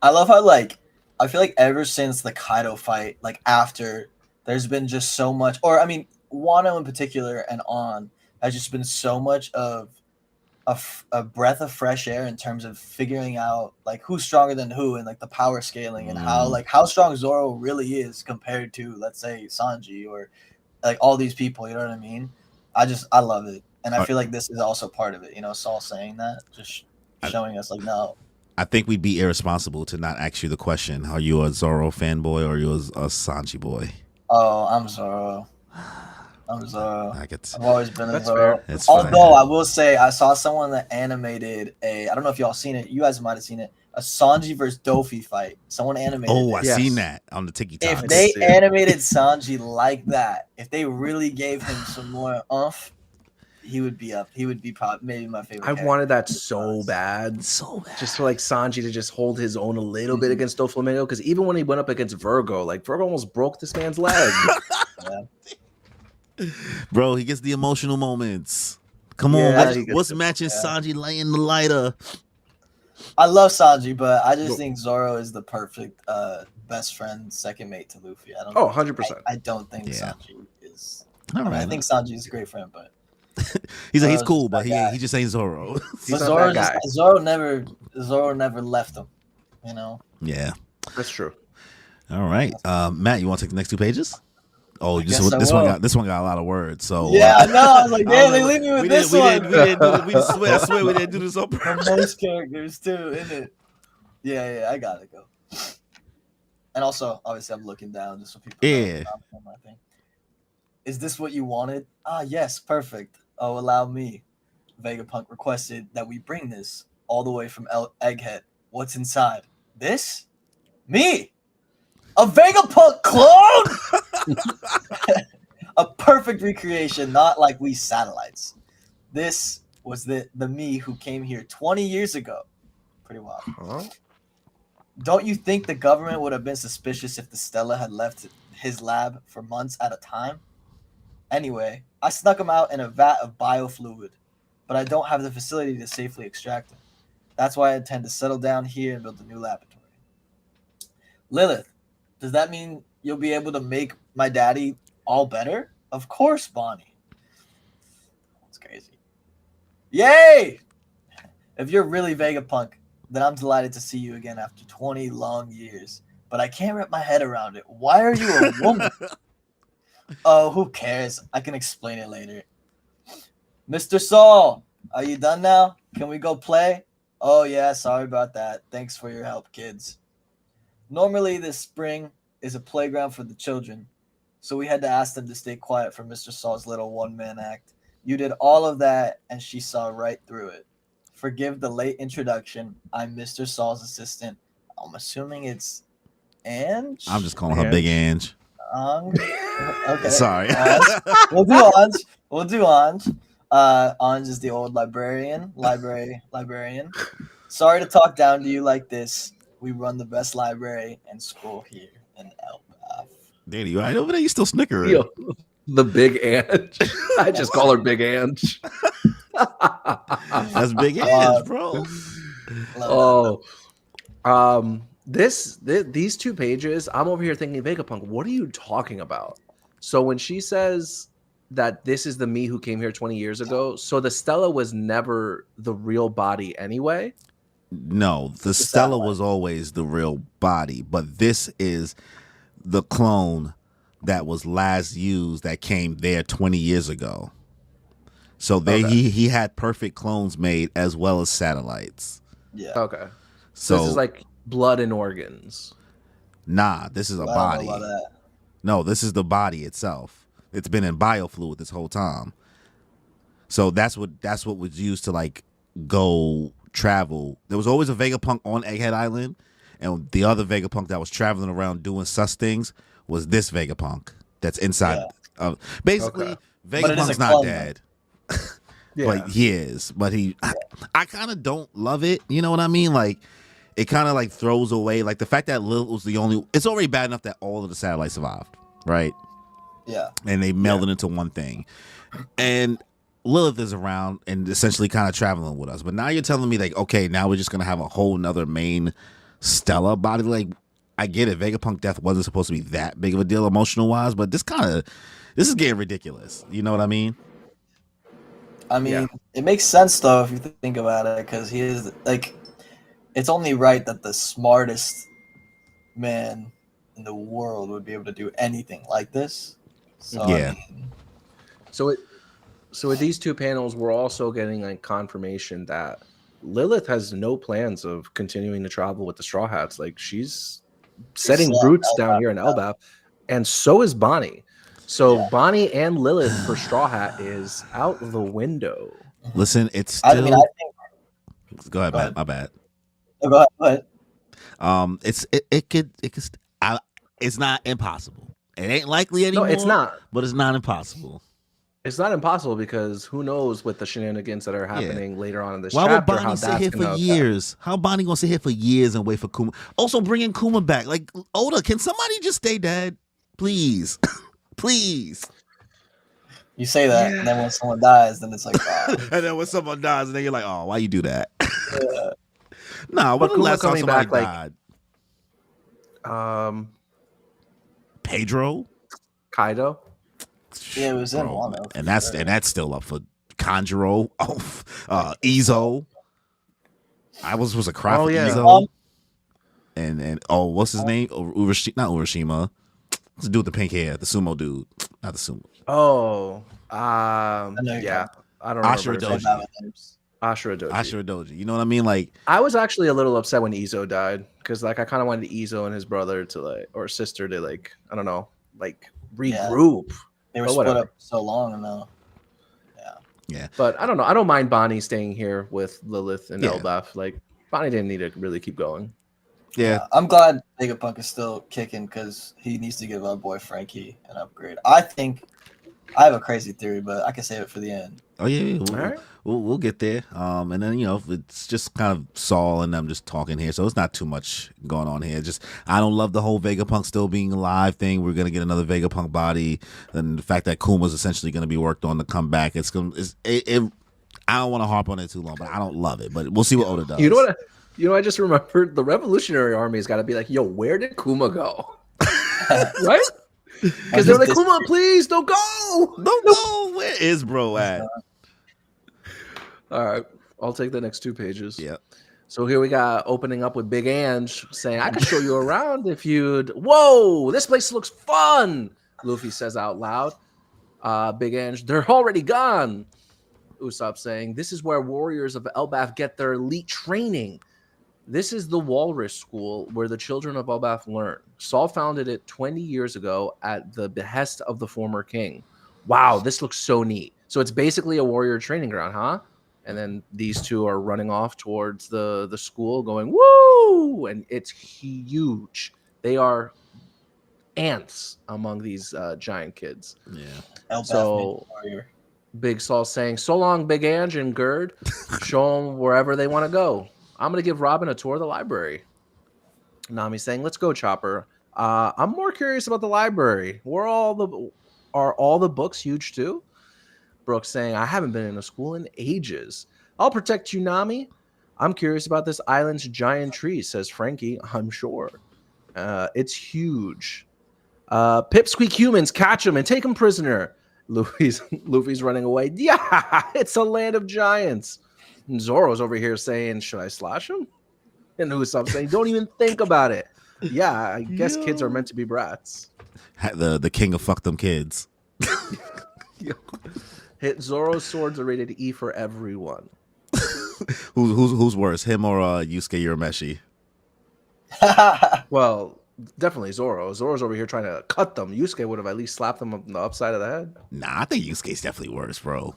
Speaker 2: I love how I feel like ever since the Kaido fight, like after, there's been just so much, or I mean, Wano in particular and on has just been so much of a breath of fresh air in terms of figuring out like who's stronger than who and like the power scaling and how strong Zoro really is compared to, let's say, Sanji or like all these people. You know what I mean? I love it, and I feel like this is also part of it. Saul saying that, just showing us like, no.
Speaker 1: I think we'd be irresponsible to not ask you the question: are you a Zoro fanboy or are you a Sanji boy?
Speaker 2: Oh, I'm Zoro. I've always been a Zoro.
Speaker 1: That's
Speaker 2: Although I will say, I saw someone that animated I don't know if y'all seen it. You guys might have seen it. A Sanji versus Dofi fight. Someone animated.
Speaker 1: Oh, I seen that on the TikTok.
Speaker 2: If they animated Sanji like that, if they really gave him some more oomph, he would be up. He would be probably maybe my favorite.
Speaker 3: I wanted that so bad, just for like Sanji to just hold his own a little bit against Doflamingo. Because even when he went up against Virgo, like Virgo almost broke this man's leg.
Speaker 1: Bro, he gets the emotional moments. Come on, what's matching Sanji laying the lighter?
Speaker 2: I love Sanji, but I just think Zoro is the perfect best friend, second mate to Luffy. I don't.
Speaker 3: 100%.
Speaker 2: I don't think Sanji is.
Speaker 1: All right.
Speaker 2: I think Sanji is a great friend, but
Speaker 1: he's cool, but he just ain't Zoro.
Speaker 2: But Zoro never left him.
Speaker 1: Yeah,
Speaker 3: that's true.
Speaker 1: All right, Matt, you want to take the next 2 pages? Oh, this one got a lot of words. So
Speaker 2: yeah, I know. I was like, damn, they leave me with this one.
Speaker 1: I swear we didn't do this on purpose.
Speaker 2: Most characters too, isn't it? Yeah, I gotta go. And also, obviously, I'm looking down just so people know my thing. Is this what you wanted? Ah, yes, perfect. Oh, allow me. Vegapunk requested that we bring this all the way from Egghead. What's inside? This? Me! A Vegapunk clone? A perfect recreation, not like we satellites. This was the me who came here 20 years ago. Pretty wild. Huh? Don't you think the government would have been suspicious if the Stella had left his lab for months at a time? Anyway, I snuck him out in a vat of biofluid, but I don't have the facility to safely extract him. That's why I intend to settle down here and build a new laboratory. Lilith, does that mean you'll be able to make my daddy all better? Of course, Bonnie. That's crazy. Yay! If you're really Vegapunk, then I'm delighted to see you again after 20 long years. but I can't wrap my head around it. Why are you a woman? Oh, who cares? I can explain it later. Mr. Saul, are you done now? Can we go play? Oh, yeah, sorry about that. Thanks for your help, kids. Normally, this spring is a playground for the children, so we had to ask them to stay quiet for Mr. Saul's little one-man act. You did all of that, and she saw right through it. Forgive the late introduction. I'm Mr. Saul's assistant. I'm assuming it's Ange?
Speaker 1: I'm just calling her Big Ange.
Speaker 2: Okay.
Speaker 1: Sorry.
Speaker 2: We'll do Ange. Ange is the old librarian. Sorry to talk down to you like this. We run the best library in school here in Elbath.
Speaker 1: Danny, you right over there? You still snickering?
Speaker 3: Yo, the Big Ange. I just call her Big Ange.
Speaker 1: That's Big Ange, bro.
Speaker 3: These 2 pages, I'm over here thinking, Vegapunk, what are you talking about? So when she says that this is the me who came here 20 years ago, so the Stella was never the real body anyway?
Speaker 1: No, the Stella was always the real body, but this is the clone that was last used that came there 20 years ago. So he had perfect clones made as well as satellites.
Speaker 2: Yeah.
Speaker 3: Okay.
Speaker 2: So
Speaker 3: this is like blood and organs.
Speaker 1: Nah, this is a body. No, this is the body itself. It's been in biofluid this whole time. So that's what was used to like go travel. There was always a Vegapunk on Egghead Island, and the other Vegapunk that was traveling around doing sus things was this Vegapunk that's inside. Basically, Vegapunk's not dead. But he is. But I kind of don't love it. You know what I mean? Like, it kind of like throws away like the fact that Lilith was the only. It's already bad enough that all of the satellites survived, right?
Speaker 2: Yeah.
Speaker 1: And they melded into one thing, and Lilith is around and essentially kind of traveling with us. But now you're telling me like, okay, now we're just gonna have a whole nother main Stella body. Like, I get it. Vegapunk death wasn't supposed to be that big of a deal emotional wise, but this is getting ridiculous. You know what I mean?
Speaker 2: I mean, it makes sense though if you think about it, because he is like, it's only right that the smartest man in the world would be able to do anything like this. So,
Speaker 1: yeah.
Speaker 2: I mean,
Speaker 3: So with these 2 panels, we're also getting like confirmation that Lilith has no plans of continuing to travel with the Straw Hats. Like, she's setting roots down here in Elbath, and so is Bonnie. So Bonnie and Lilith for Straw Hat is out the window.
Speaker 1: Listen, it's still.
Speaker 2: I mean, I think.
Speaker 1: Go ahead, Matt. My bad.
Speaker 2: Go ahead.
Speaker 1: It's not impossible. It ain't likely anymore.
Speaker 3: No, it's not.
Speaker 1: But it's not impossible.
Speaker 3: It's not impossible because who knows with the shenanigans that are happening later on in this
Speaker 1: chapter.
Speaker 3: Why
Speaker 1: would Bonnie sit here for years? How Bonnie gonna sit here for years and wait for Kuma? Also, bringing Kuma back. Like, Oda, can somebody just stay dead, please? Please.
Speaker 2: You say that, and then when someone dies, then it's like, oh.
Speaker 1: And then when someone dies, and then you're like, oh, why you do that?
Speaker 2: Yeah.
Speaker 1: Nah, when the last time somebody
Speaker 3: back,
Speaker 1: died? Pedro?
Speaker 3: Kaido?
Speaker 2: Yeah, it was in one of
Speaker 1: and that's still up for Kanjuro. Izo. I was a cry for Izo. And what's his name? Not Urashima. What's the dude with the pink hair? The sumo dude. Not the sumo.
Speaker 3: I don't know.
Speaker 1: Ashura Doji. You know what I mean? Like,
Speaker 3: I was actually a little upset when Izo died because like I kind of wanted Izo and his brother to like, or sister to like, I don't know, like regroup.
Speaker 2: Yeah. They were split up so long now.
Speaker 1: Yeah.
Speaker 3: But I don't know. I don't mind Bonnie staying here with Lilith and Elbaf. Like, Bonnie didn't need to really keep going.
Speaker 1: Yeah.
Speaker 2: I'm glad Vegapunk is still kicking because he needs to give our boy Frankie an upgrade. I think I have a crazy theory, but I can save it for the end.
Speaker 1: Oh yeah, we'll get there. And then it's just kind of Saul and them just talking here, so it's not too much going on here. Just I don't love the whole Vegapunk still being alive thing. We're gonna get another Vegapunk body, and the fact that Kuma's essentially gonna be worked on to come back. I don't want to harp on it too long, but I don't love it. But we'll see what Oda does.
Speaker 3: You know what? I just remembered the Revolutionary Army has got to be like, yo, where did Kuma go? Right? Because they're like, Kuma, please don't go.
Speaker 1: Don't go. Where is bro at?
Speaker 3: All right. I'll take the next 2 pages.
Speaker 1: Yeah.
Speaker 3: So here we got opening up with Big Ange saying, I could show you around if you'd. Whoa, this place looks fun. Luffy says out loud. Big Ange, they're already gone. Usopp saying, this is where warriors of Elbaf get their elite training. This is the Walrus School where the children of Elbaf learn. Saul founded it 20 years ago at the behest of the former king. Wow, this looks so neat. So it's basically a warrior training ground, huh? And then these two are running off towards the school going, woo! And it's huge. They are ants among these giant kids.
Speaker 1: Yeah.
Speaker 2: Elbaf
Speaker 3: So
Speaker 2: warrior.
Speaker 3: Big Saul saying, so long, Big Ange and Gerd. Show them wherever they want to go. I'm going to give Robin a tour of the library. Nami saying, let's go, Chopper. I'm more curious about the library. Are all the books huge too? Brooke saying, I haven't been in a school in ages. I'll protect you, Nami. I'm curious about this island's giant tree, says Frankie. I'm sure. It's huge. Pipsqueak humans, catch him and take him prisoner. Luffy's running away. Yeah, it's a land of giants. And Zoro's over here saying, should I slash him? And Usopp's saying, don't even think about it. Yeah, I guess kids are meant to be brats.
Speaker 1: The king of fuck them kids.
Speaker 3: Hit Zoro's swords are rated E for everyone.
Speaker 1: Who's worse, him or Yusuke Urameshi?
Speaker 3: Well, definitely Zoro. Zoro's over here trying to cut them. Yusuke would have at least slapped them on the upside of the head.
Speaker 1: Nah, I think Yusuke's definitely worse, bro.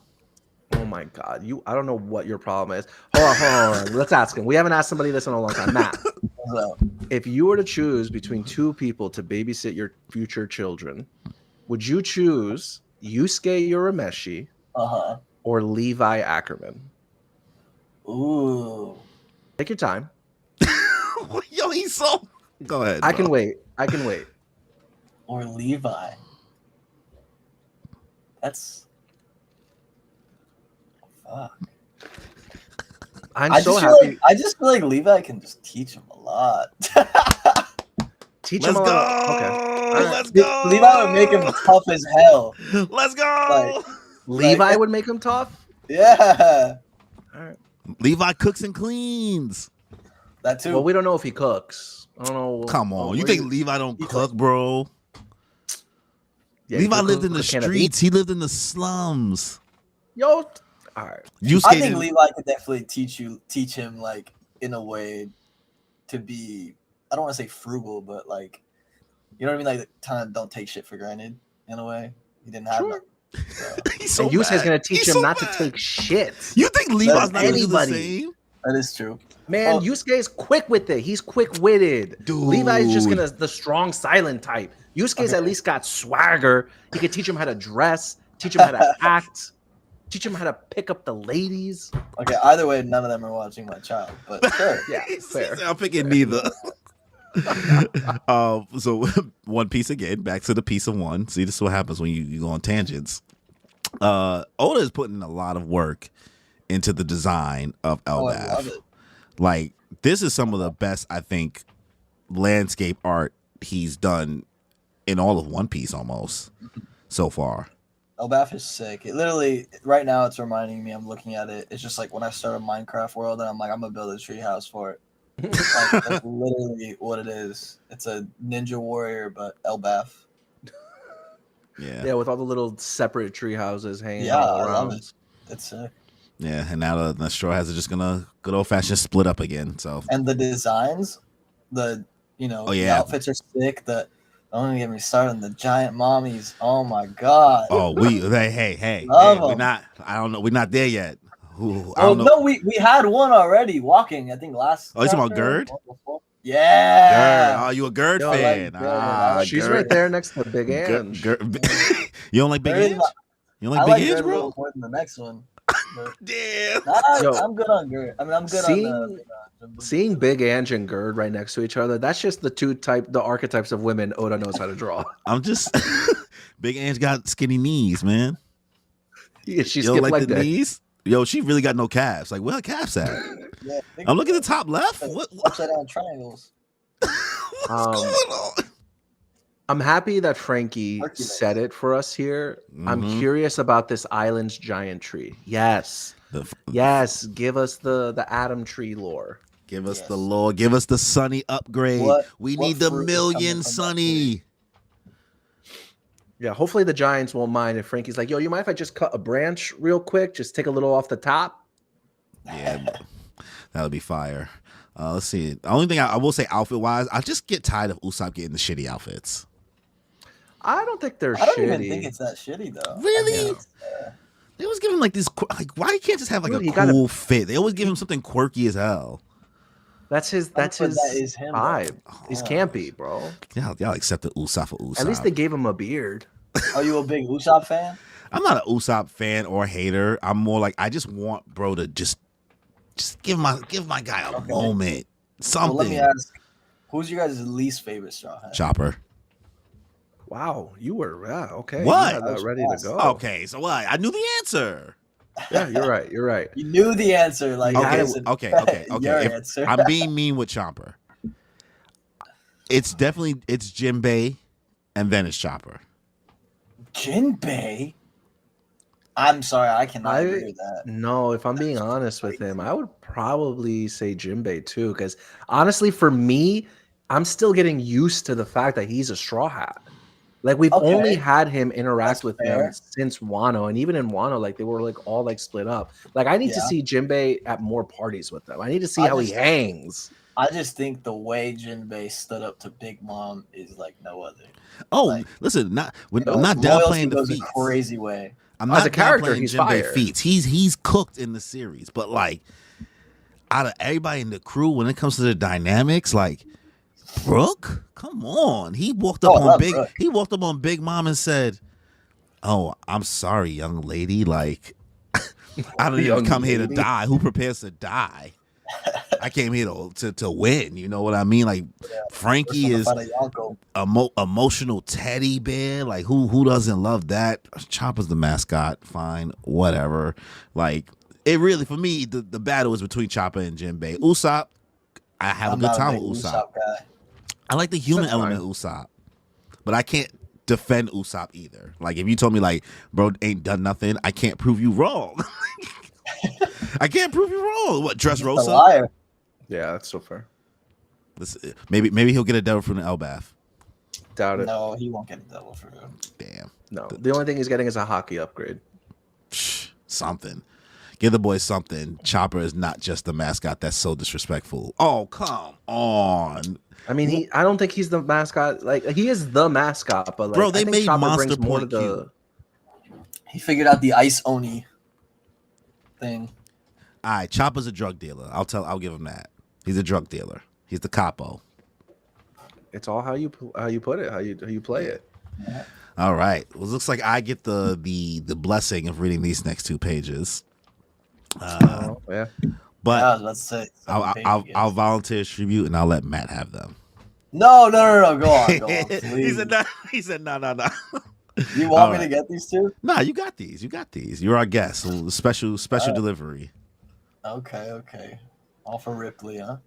Speaker 3: Oh my god, I don't know what your problem is. Hold on. Let's ask him. We haven't asked somebody this in a long time. Matt, if you were to choose between two people to babysit your future children, would you choose Yusuke Urameshi or Levi Ackerman?
Speaker 2: Ooh.
Speaker 3: Take your time.
Speaker 1: Yo, he's so. Go ahead.
Speaker 3: I
Speaker 1: bro.
Speaker 3: can wait.
Speaker 2: Or Levi. That's. Fuck.
Speaker 3: I'm so happy.
Speaker 2: I just feel like Levi can just teach him a lot.
Speaker 3: Teach
Speaker 1: Let's
Speaker 3: him
Speaker 1: go.
Speaker 3: Okay.
Speaker 1: Let's go.
Speaker 2: Levi would make him tough as hell.
Speaker 1: Let's go.
Speaker 3: Levi would make him tough?
Speaker 2: Yeah.
Speaker 3: All right.
Speaker 1: Levi cooks and cleans.
Speaker 2: That too.
Speaker 3: Well, we don't know if he cooks. I don't know.
Speaker 1: Come on. You think Levi don't cook, bro?
Speaker 3: Yeah,
Speaker 1: Levi
Speaker 3: he
Speaker 1: lived in the
Speaker 3: cook a can of
Speaker 1: streets. He lived in the slums.
Speaker 3: Yo, all right.
Speaker 2: I think Levi could definitely teach him like in a way to be. I don't want to say frugal, but like, you know what I mean. Like, kind of don't take shit for granted in a way. He didn't have that. So.
Speaker 1: He's so
Speaker 3: and Yusuke's
Speaker 1: bad.
Speaker 3: going to teach
Speaker 1: He's
Speaker 3: him
Speaker 1: so
Speaker 3: not
Speaker 1: bad.
Speaker 3: to take shit.
Speaker 1: You think Levi's not going to do the
Speaker 3: anybody.
Speaker 1: same?
Speaker 2: That is true.
Speaker 3: Man, Yusuke is quick with it. He's quick-witted.
Speaker 1: Dude.
Speaker 3: Levi's just the strong, silent type. Yusuke's at least got swagger. He could teach him how to dress, teach him how to act, teach him how to pick up the ladies.
Speaker 2: Okay, either way, none of them are watching my child, but sure.
Speaker 3: Yeah, fair.
Speaker 1: I'm picking neither. So One Piece again, back to the piece of one. See, this is what happens when you go on tangents. Oda is putting a lot of work into the design of Elbaf.
Speaker 2: I love it.
Speaker 1: Like, this is some of the best, I think, landscape art he's done in all of One Piece almost so far.
Speaker 2: Elbaf is sick. It literally, right now, it's reminding me. I'm looking at it. It's just like when I start a Minecraft world, and I'm like, I'm gonna build a tree house for it. Like, that's literally what it is. It's a ninja warrior, but Elbaf.
Speaker 3: Yeah, with all the little separate tree houses hanging
Speaker 2: Yeah,
Speaker 3: all
Speaker 2: I
Speaker 3: around.
Speaker 2: love it. It's sick.
Speaker 1: Yeah, and now the Straw Hats are just gonna good old fashioned split up again. So
Speaker 2: And the designs, the outfits are sick. Don't even get me started on the giant mommies. Oh my god.
Speaker 1: Oh, hey,
Speaker 2: Love
Speaker 1: we're
Speaker 2: 'em.
Speaker 1: not. I don't know. We're not there yet. I
Speaker 2: Oh
Speaker 1: don't know.
Speaker 2: no, we had one already walking. I think last.
Speaker 1: Oh, you talking about
Speaker 2: chapter,
Speaker 1: Gerd?
Speaker 2: one before. Yeah.
Speaker 1: Gerd. Oh, you a Gerd
Speaker 2: Yo, I like
Speaker 1: fan?
Speaker 2: Gerd. I like
Speaker 3: She's
Speaker 1: Gerd.
Speaker 3: right there next to Big Ange.
Speaker 1: You don't like Big
Speaker 2: Gerd is
Speaker 1: Ange?
Speaker 2: my-
Speaker 1: You don't
Speaker 2: I
Speaker 1: like
Speaker 2: like
Speaker 1: Big
Speaker 2: Gerd
Speaker 1: Ange,
Speaker 2: a little
Speaker 1: bro?
Speaker 2: more than the next one. But,
Speaker 1: Damn.
Speaker 3: Yo.
Speaker 2: I'm good on Gerd. I mean, I'm good on the.
Speaker 3: Seeing Big Ange and Gerd right next to each other, that's just the archetypes of women Oda knows how to draw.
Speaker 1: I'm just Big Ange got skinny knees, man.
Speaker 3: Yeah, she
Speaker 1: You
Speaker 3: skipped
Speaker 1: don't like
Speaker 3: like
Speaker 1: the
Speaker 3: that.
Speaker 1: knees? Yo, she really got no calves. Like, where her calves at?
Speaker 2: Yeah,
Speaker 1: I'm looking at the top left. What
Speaker 2: upside down triangles.
Speaker 1: what's going on?
Speaker 3: I'm happy that Frankie
Speaker 2: Hercules.
Speaker 3: said it for us here. I'm
Speaker 1: Mhm.
Speaker 3: curious about this island's giant tree. Yes.
Speaker 1: The-
Speaker 3: Yes. Give us the Adam tree lore.
Speaker 1: Give us
Speaker 2: Yes.
Speaker 1: the Lord. Give us the Sunny upgrade. We
Speaker 2: What
Speaker 1: need the
Speaker 2: fruit is coming
Speaker 1: million
Speaker 2: from that
Speaker 1: Sunny.
Speaker 3: Yeah, hopefully the Giants won't mind if Frankie's like, yo, you mind if I just cut a branch real quick? Just take a little off the top?
Speaker 1: Yeah, that would be fire. Let's see. The only thing I will say outfit wise, I just get tired of Usopp getting the shitty outfits.
Speaker 3: I don't think they're
Speaker 2: I don't
Speaker 3: shitty.
Speaker 2: even think it's that shitty though.
Speaker 1: Really?
Speaker 2: I think
Speaker 1: They always give him like these, like, why you can't just have like
Speaker 3: Dude,
Speaker 1: a
Speaker 3: he got
Speaker 1: cool fit? They always give him something quirky as hell.
Speaker 3: That's his
Speaker 2: But that is him, though.
Speaker 3: vibe. He's
Speaker 2: Yeah.
Speaker 3: campy, bro.
Speaker 1: Y'all accept the Usopp for Usopp.
Speaker 3: At least they gave him a beard.
Speaker 2: Are you a big Usopp fan?
Speaker 1: I'm not an Usopp fan or hater. I'm more like I just want bro to just give my guy a moment. Something.
Speaker 2: Well, let me ask, who's your guys' least favorite Straw Hat?
Speaker 1: Chopper.
Speaker 3: Wow, you were okay.
Speaker 1: What?
Speaker 3: You had that ready to go.
Speaker 1: Okay, so what? I knew the answer.
Speaker 3: Yeah, you're right. You're right.
Speaker 2: You knew the answer. Like,
Speaker 1: Okay,
Speaker 2: listen,
Speaker 1: okay.
Speaker 2: Your
Speaker 1: If
Speaker 2: answer.
Speaker 1: I'm being mean with Chopper. It's Jinbei, and then it's Chopper.
Speaker 2: Jinbei? I'm sorry, I cannot agree with that.
Speaker 3: No, if I'm being honest with him, I would probably say Jinbei too. Because honestly, for me, I'm still getting used to the fact that he's a Straw Hat. Like we've only had him interact with them since Wano, and even in Wano, like they were like all like split up. Like I need to see Jinbei at more parties with them. I need to see how he hangs.
Speaker 2: I just think the way Jinbei stood up to Big Mom is like no other.
Speaker 1: Oh,
Speaker 2: like,
Speaker 1: listen, I'm not downplaying the feats.
Speaker 2: A crazy way.
Speaker 1: I'm not
Speaker 3: as a character,
Speaker 1: downplaying
Speaker 3: he's
Speaker 1: Jinbei
Speaker 3: fire.
Speaker 1: feats. He's cooked in the series, but like out of everybody in the crew, when it comes to the dynamics, like Brooke, come on, he walked up on Big Mom and said, "Oh, I'm sorry, young lady. Like, I don't even come here to die. Who prepares to die? I came here to win. You know what I mean? Like, Frankie is emotional teddy bear. Like, who doesn't love that? Chopper's the mascot. Fine, whatever. Like, it really for me, the battle is between Chopper and Jinbei. Usopp, I have a good time with Usopp. I like the human element of Usopp, but I can't defend Usopp either. Like, if you told me like, bro, ain't done nothing, I can't prove you wrong. I can't prove you wrong. What, Dressrosa?
Speaker 2: Liar.
Speaker 3: Yeah, that's so fair.
Speaker 1: Maybe he'll get a devil from the Elbath.
Speaker 3: Doubt it.
Speaker 2: No, he won't get a devil fruit.
Speaker 1: Damn.
Speaker 3: No, the only thing he's getting is a hockey upgrade.
Speaker 1: Something. Give the boy something. Chopper is not just the mascot. That's so disrespectful. Oh, come on.
Speaker 3: I mean, I don't think he's the mascot. Like, he is the mascot, but like,
Speaker 1: bro, they made
Speaker 3: Chopper
Speaker 1: Monster
Speaker 3: brings more
Speaker 1: Point
Speaker 3: to
Speaker 1: cute.
Speaker 2: He figured out the Ice Oni thing.
Speaker 1: All right, Chopper's a drug dealer. I'll give him that. He's a drug dealer. He's the capo.
Speaker 3: It's all how you put it, how you play it.
Speaker 2: Yeah.
Speaker 1: All right. Well, it looks like I get the blessing of reading these next 2 pages.
Speaker 3: Yeah.
Speaker 1: But
Speaker 2: I was about to say,
Speaker 1: I'll volunteer tribute and I'll let Matt have them.
Speaker 2: No. Go on.
Speaker 1: He said no.
Speaker 2: You want me to get these 2?
Speaker 1: Nah, you got these. You're our guest. So special delivery.
Speaker 2: Okay. All for Ripley, huh?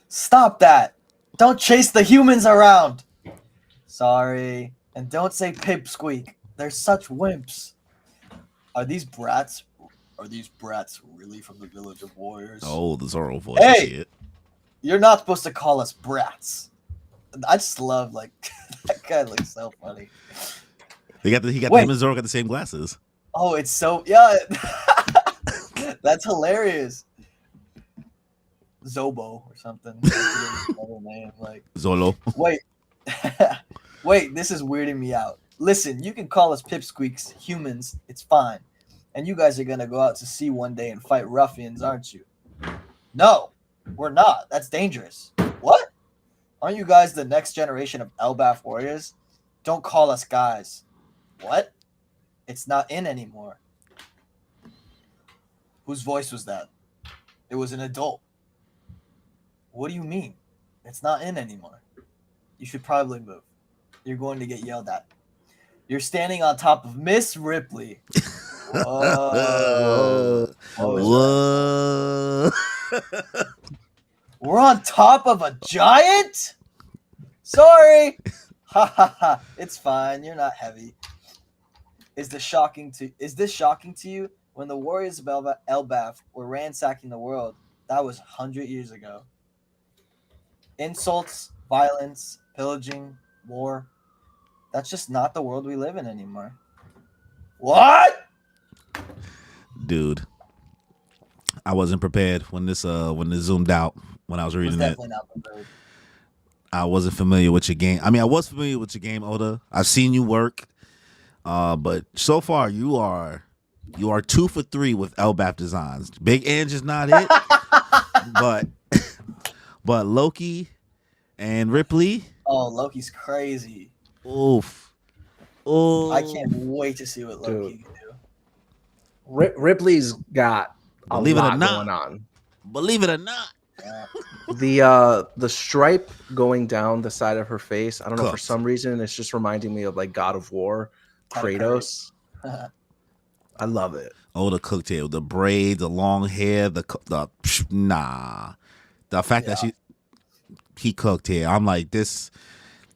Speaker 2: Stop that! Don't chase the humans around! Sorry. And don't say pipsqueak. They're such wimps. Are these brats really from the village of warriors?
Speaker 1: Oh, the Zorro voice.
Speaker 2: Hey! You're not supposed to call us brats. I just love, like, that guy looks so funny.
Speaker 1: He got him and Zorro got the same glasses.
Speaker 2: Oh, it's so, yeah. That's hilarious. Zobo or something. Name, like
Speaker 1: Zolo.
Speaker 2: Wait, this is weirding me out. Listen, you can call us pipsqueaks, humans, it's fine. And you guys are gonna go out to sea one day and fight ruffians, aren't you? No, we're not. That's dangerous. What? Aren't you guys the next generation of Elbath warriors? Don't call us guys. What? It's not in anymore. Whose voice was that? It was an adult. What do you mean? It's not in anymore. You should probably move. You're going to get yelled at. You're standing on top of Miss Ripley. Whoa.
Speaker 1: Whoa.
Speaker 2: We're on top of a giant? Sorry. Ha ha ha. It's fine. You're not heavy. Is this shocking to you when when the warriors of Elbaf were ransacking the world, that was 100 years ago. Insults, violence, pillaging, war. That's just not the world we live in anymore. What?
Speaker 1: Dude, I wasn't prepared when this zoomed out when I was reading it.
Speaker 2: Definitely not prepared.
Speaker 1: I wasn't familiar with your game. I mean, I was familiar with your game, Oda. I've seen you work, but so far you are 2 for 3 with Elbaf designs. Big Ange is not it, but Loki and Ripley.
Speaker 2: Oh, Loki's crazy.
Speaker 1: Oof. Oh,
Speaker 2: I can't wait to see what Loki can do.
Speaker 3: Ripley's got a
Speaker 1: Believe it or
Speaker 3: lot
Speaker 1: not.
Speaker 3: going on.
Speaker 1: Believe it or not.
Speaker 2: Yeah.
Speaker 3: The stripe going down the side of her face, I don't know, for
Speaker 1: Cooked.
Speaker 3: some reason it's just reminding me of like God of War, Kratos. I love it.
Speaker 1: Oh, the cooked hair, the braids, the long hair, the fact that he cooked hair. I'm like this.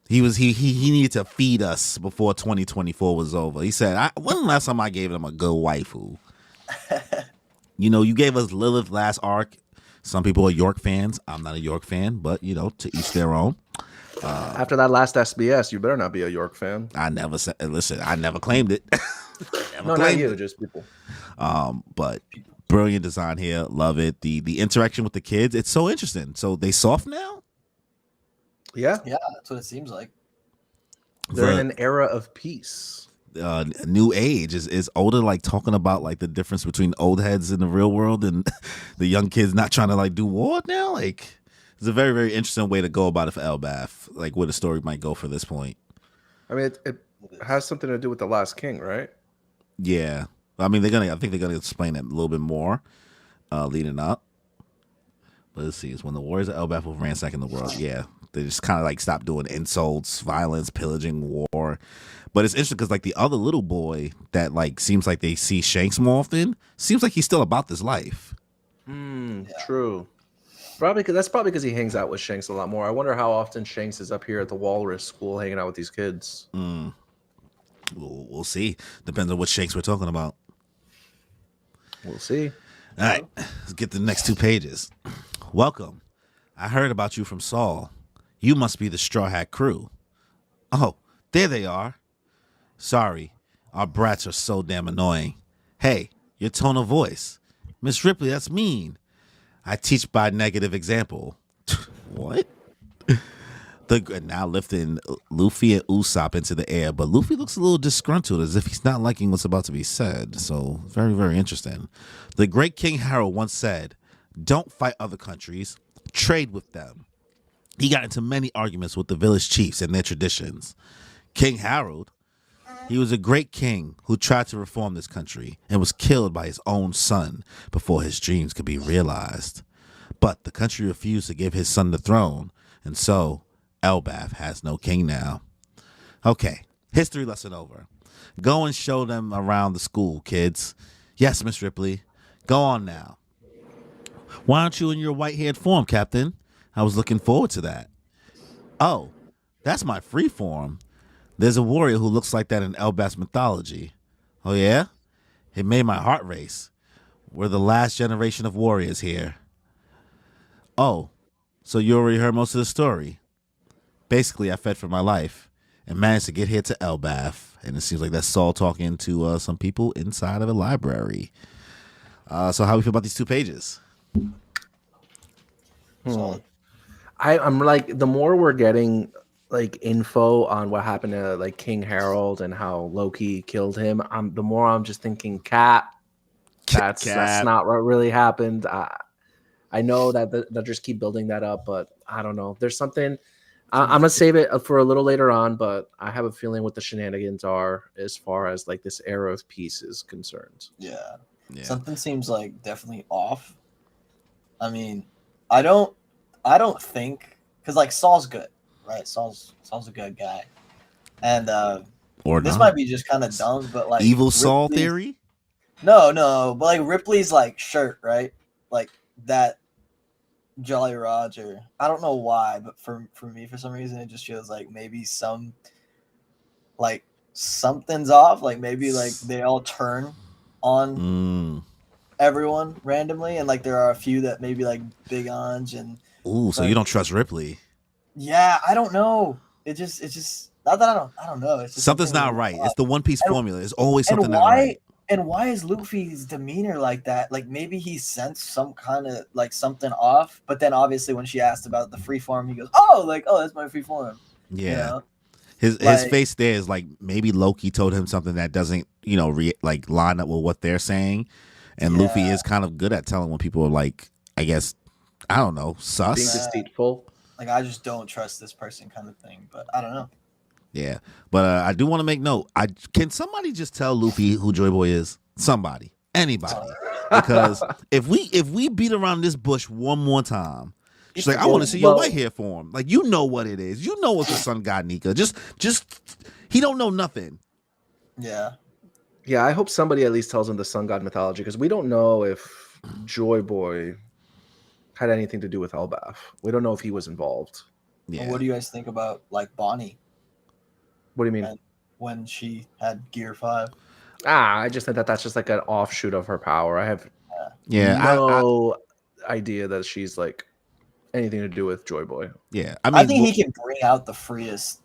Speaker 1: He needed to feed us before 2024 was over. He said, when the last time I gave him a good waifu? You gave us Lilith last arc. Some people are York fans. I'm not a York fan, but to each their own.
Speaker 3: After that last SBS, you better not be a York fan.
Speaker 1: I never said. Listen, I never claimed it.
Speaker 3: Not you, just people.
Speaker 1: But brilliant design here. Love it. The interaction with the kids. It's so interesting. So they soft now.
Speaker 3: Yeah,
Speaker 2: that's what it seems like.
Speaker 3: They're in an era of peace.
Speaker 1: New age is Oda like talking about like the difference between old heads in the real world and the young kids not trying to like do war now. Like it's a very, very interesting way to go about it for Elbaf, like where the story might go for this point.
Speaker 3: I mean, it has something to do with the Last King, right?
Speaker 1: Yeah, I mean I think they're gonna explain it a little bit more leading up. But let's see, it's when the warriors of Elbaf will ransacking the world. Yeah, they just kind of like stop doing insults, violence, pillaging, war. But it's interesting because like the other little boy that like seems like they see Shanks more often seems like he's still about this life.
Speaker 3: True. That's probably because he hangs out with Shanks a lot more. I wonder how often Shanks is up here at the Walrus School hanging out with these kids.
Speaker 1: We'll see. Depends on what Shanks we're talking about.
Speaker 3: We'll see.
Speaker 1: All right, let's get to the next 2 pages. Welcome. I heard about you from Saul. You must be the Straw Hat crew. Oh, there they are. Sorry, our brats are so damn annoying. Hey, your tone of voice. Miss Ripley, that's mean. I teach by negative example. What? Now lifting Luffy and Usopp into the air, but Luffy looks a little disgruntled as if he's not liking what's about to be said. So very, very interesting. The great King Harold once said, "Don't fight other countries, trade with them." He got into many arguments with the village chiefs and their traditions. King Harold, he was a great king who tried to reform this country and was killed by his own son before his dreams could be realized. But the country refused to give his son the throne, and so Elbaf has no king now. Okay, history lesson over. Go and show them around the school, kids. Yes, Miss Ripley. Go on now. Why aren't you in your white-haired form, Captain? I was looking forward to that. Oh, that's my free form. There's a warrior who looks like that in Elbaf's mythology. Oh, yeah? It made my heart race. We're the last generation of warriors here. Oh, so you already heard most of the story. Basically, I fed for my life and managed to get here to Elbaf. And it seems like that's Saul talking to some people inside of a library. So how do we feel about these 2 pages?
Speaker 3: I'm like, the more we're getting like info on what happened to like King Harold and how Loki killed him, the more I'm just thinking, that's not what really happened. I know that they'll just keep building that up, but I don't know. There's something. I'm gonna save it for a little later on, but I have a feeling what the shenanigans are as far as like this era of peace is concerned.
Speaker 2: Yeah. Something seems like definitely off. I mean, I don't think, because like Saul's good, right? Saul's a good guy, and
Speaker 1: or
Speaker 2: this
Speaker 1: not.
Speaker 2: might be just kind of dumb, but like
Speaker 1: evil Saul theory.
Speaker 2: No, but like Ripley's like shirt, right? Like that Jolly Roger. I don't know why, but for me, for some reason, it just feels like maybe something's off. Like maybe like they all turn on everyone randomly, and like there are a few that maybe like Big Ange and.
Speaker 1: Ooh, so you don't trust Ripley?
Speaker 2: Yeah, I don't know. It's just not that I don't know. It's just
Speaker 1: Something's
Speaker 2: something
Speaker 1: not right. It's the One Piece formula. It's always something not right.
Speaker 2: And why is Luffy's demeanor like that? Like maybe he sensed some kind of like something off, but then obviously when she asked about the free form, he goes, "Oh, like that's my free form."
Speaker 1: Yeah.
Speaker 2: You know?
Speaker 1: His face there is like maybe Loki told him something that doesn't like line up with what they're saying, and Luffy is kind of good at telling when people are like, I guess, I don't know, sus,
Speaker 3: being deceitful.
Speaker 2: Like I just don't trust this person, kind of thing. But I don't know.
Speaker 1: Yeah, but I do want to make note. Can somebody just tell Luffy who Joy Boy is? Somebody, anybody, because if we beat around this bush one more time, she's like, I want to see your white hair form. Like you know what it is. You know it's the sun god Nika. Just he don't know nothing.
Speaker 2: Yeah.
Speaker 3: Yeah, I hope somebody at least tells him the sun god mythology because we don't know if Joy Boy had anything to do with Elbaf. We don't know if he was involved.
Speaker 2: Yeah. Well, what do you guys think about like Bonnie?
Speaker 3: What do you mean?
Speaker 2: And when she had Gear 5?
Speaker 3: I just think that's just like an offshoot of her power. I have
Speaker 1: no
Speaker 3: idea that she's like anything to do with Joy Boy.
Speaker 1: Yeah,
Speaker 2: I think he can bring out the freest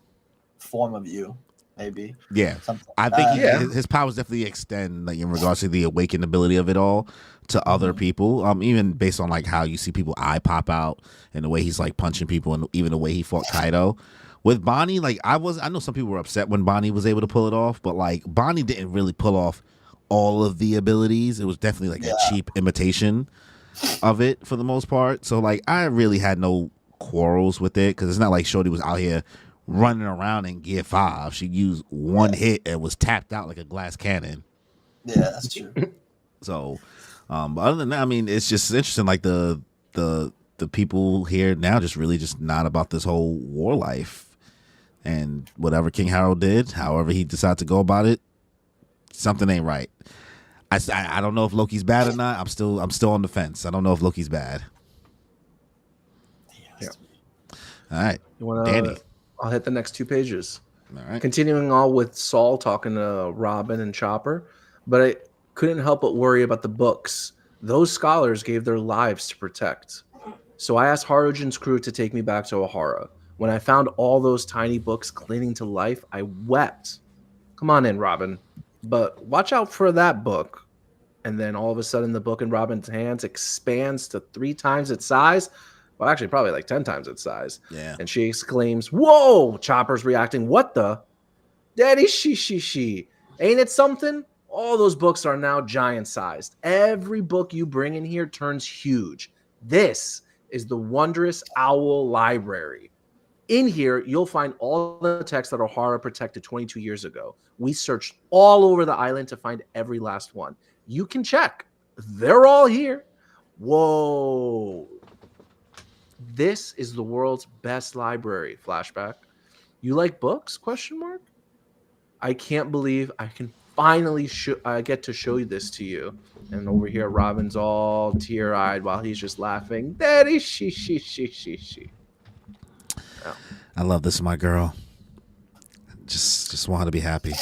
Speaker 2: form of you. Maybe.
Speaker 1: Yeah. I think his powers definitely extend like in regards to the awakened ability of it all to other people. Even based on like how you see people eye pop out and the way he's like punching people and even the way he fought Kaido. With Bonnie, like I know some people were upset when Bonnie was able to pull it off, but like Bonnie didn't really pull off all of the abilities. It was definitely like a cheap imitation of it for the most part. So like I really had no quarrels with it because it's not like Shorty was out here running around in Gear 5. She used one hit and was tapped out like a glass cannon.
Speaker 2: Yeah, that's true.
Speaker 1: So, but other than that, I mean, it's just interesting. Like the people here now just really just not about this whole war life, and whatever King Harold did, however he decided to go about it, something ain't right. I don't know if Loki's bad or not. I'm still on the fence. I don't know if Loki's bad.
Speaker 3: Yeah.
Speaker 1: All right,
Speaker 3: Danny. I'll hit the next 2 pages.
Speaker 1: All right.
Speaker 3: Continuing on with Saul talking to Robin and Chopper, but I couldn't help but worry about the books. Those scholars gave their lives to protect. So I asked Harujin's crew to take me back to Ohara. When I found all those tiny books clinging to life, I wept. Come on in, Robin. But watch out for that book. And then all of a sudden, the book in Robin's hands expands to 3 times its size. Well, actually, probably like 10 times its size.
Speaker 1: Yeah.
Speaker 3: And she exclaims, "Whoa!" Chopper's reacting, "What the? Daddy, she. Ain't it something? All those books are now giant-sized. Every book you bring in here turns huge. This is the wondrous Owl Library. In here, you'll find all the texts that Ohara protected 22 years ago. We searched all over the island to find every last one. You can check. They're all here. Whoa. This is the world's best library." Flashback. "You like books? Question mark. I can't believe I can finally get to show you this to you." And over here, Robin's all tear-eyed while he's just laughing. Daddy, she. Oh.
Speaker 1: I love this, my girl. Just want her to be happy.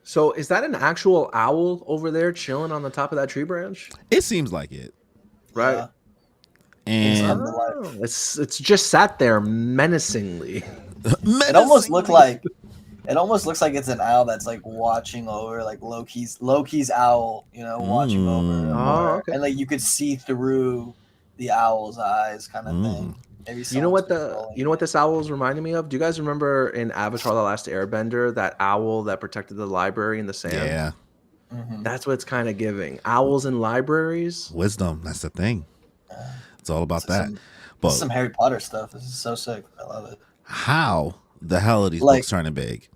Speaker 3: So is that an actual owl over there chilling on the top of that tree branch?
Speaker 1: It seems like it.
Speaker 3: Right.
Speaker 2: Yeah.
Speaker 1: And
Speaker 3: it's just sat there menacingly.
Speaker 2: It almost looks like it's an owl that's like watching over like Loki's owl, watching over.
Speaker 3: Oh, okay.
Speaker 2: And like you could see through the owl's eyes, kind of thing. Maybe
Speaker 3: you know what this owl is reminding me of? Do you guys remember in Avatar: The Last Airbender that owl that protected the library in the sand?
Speaker 1: Yeah.
Speaker 2: Mm-hmm.
Speaker 3: That's what it's kind of giving. Owls in libraries.
Speaker 1: Wisdom. That's the thing. It's all about that.
Speaker 2: But some Harry Potter stuff. This is so sick. I love it.
Speaker 1: How the hell are these books turning big?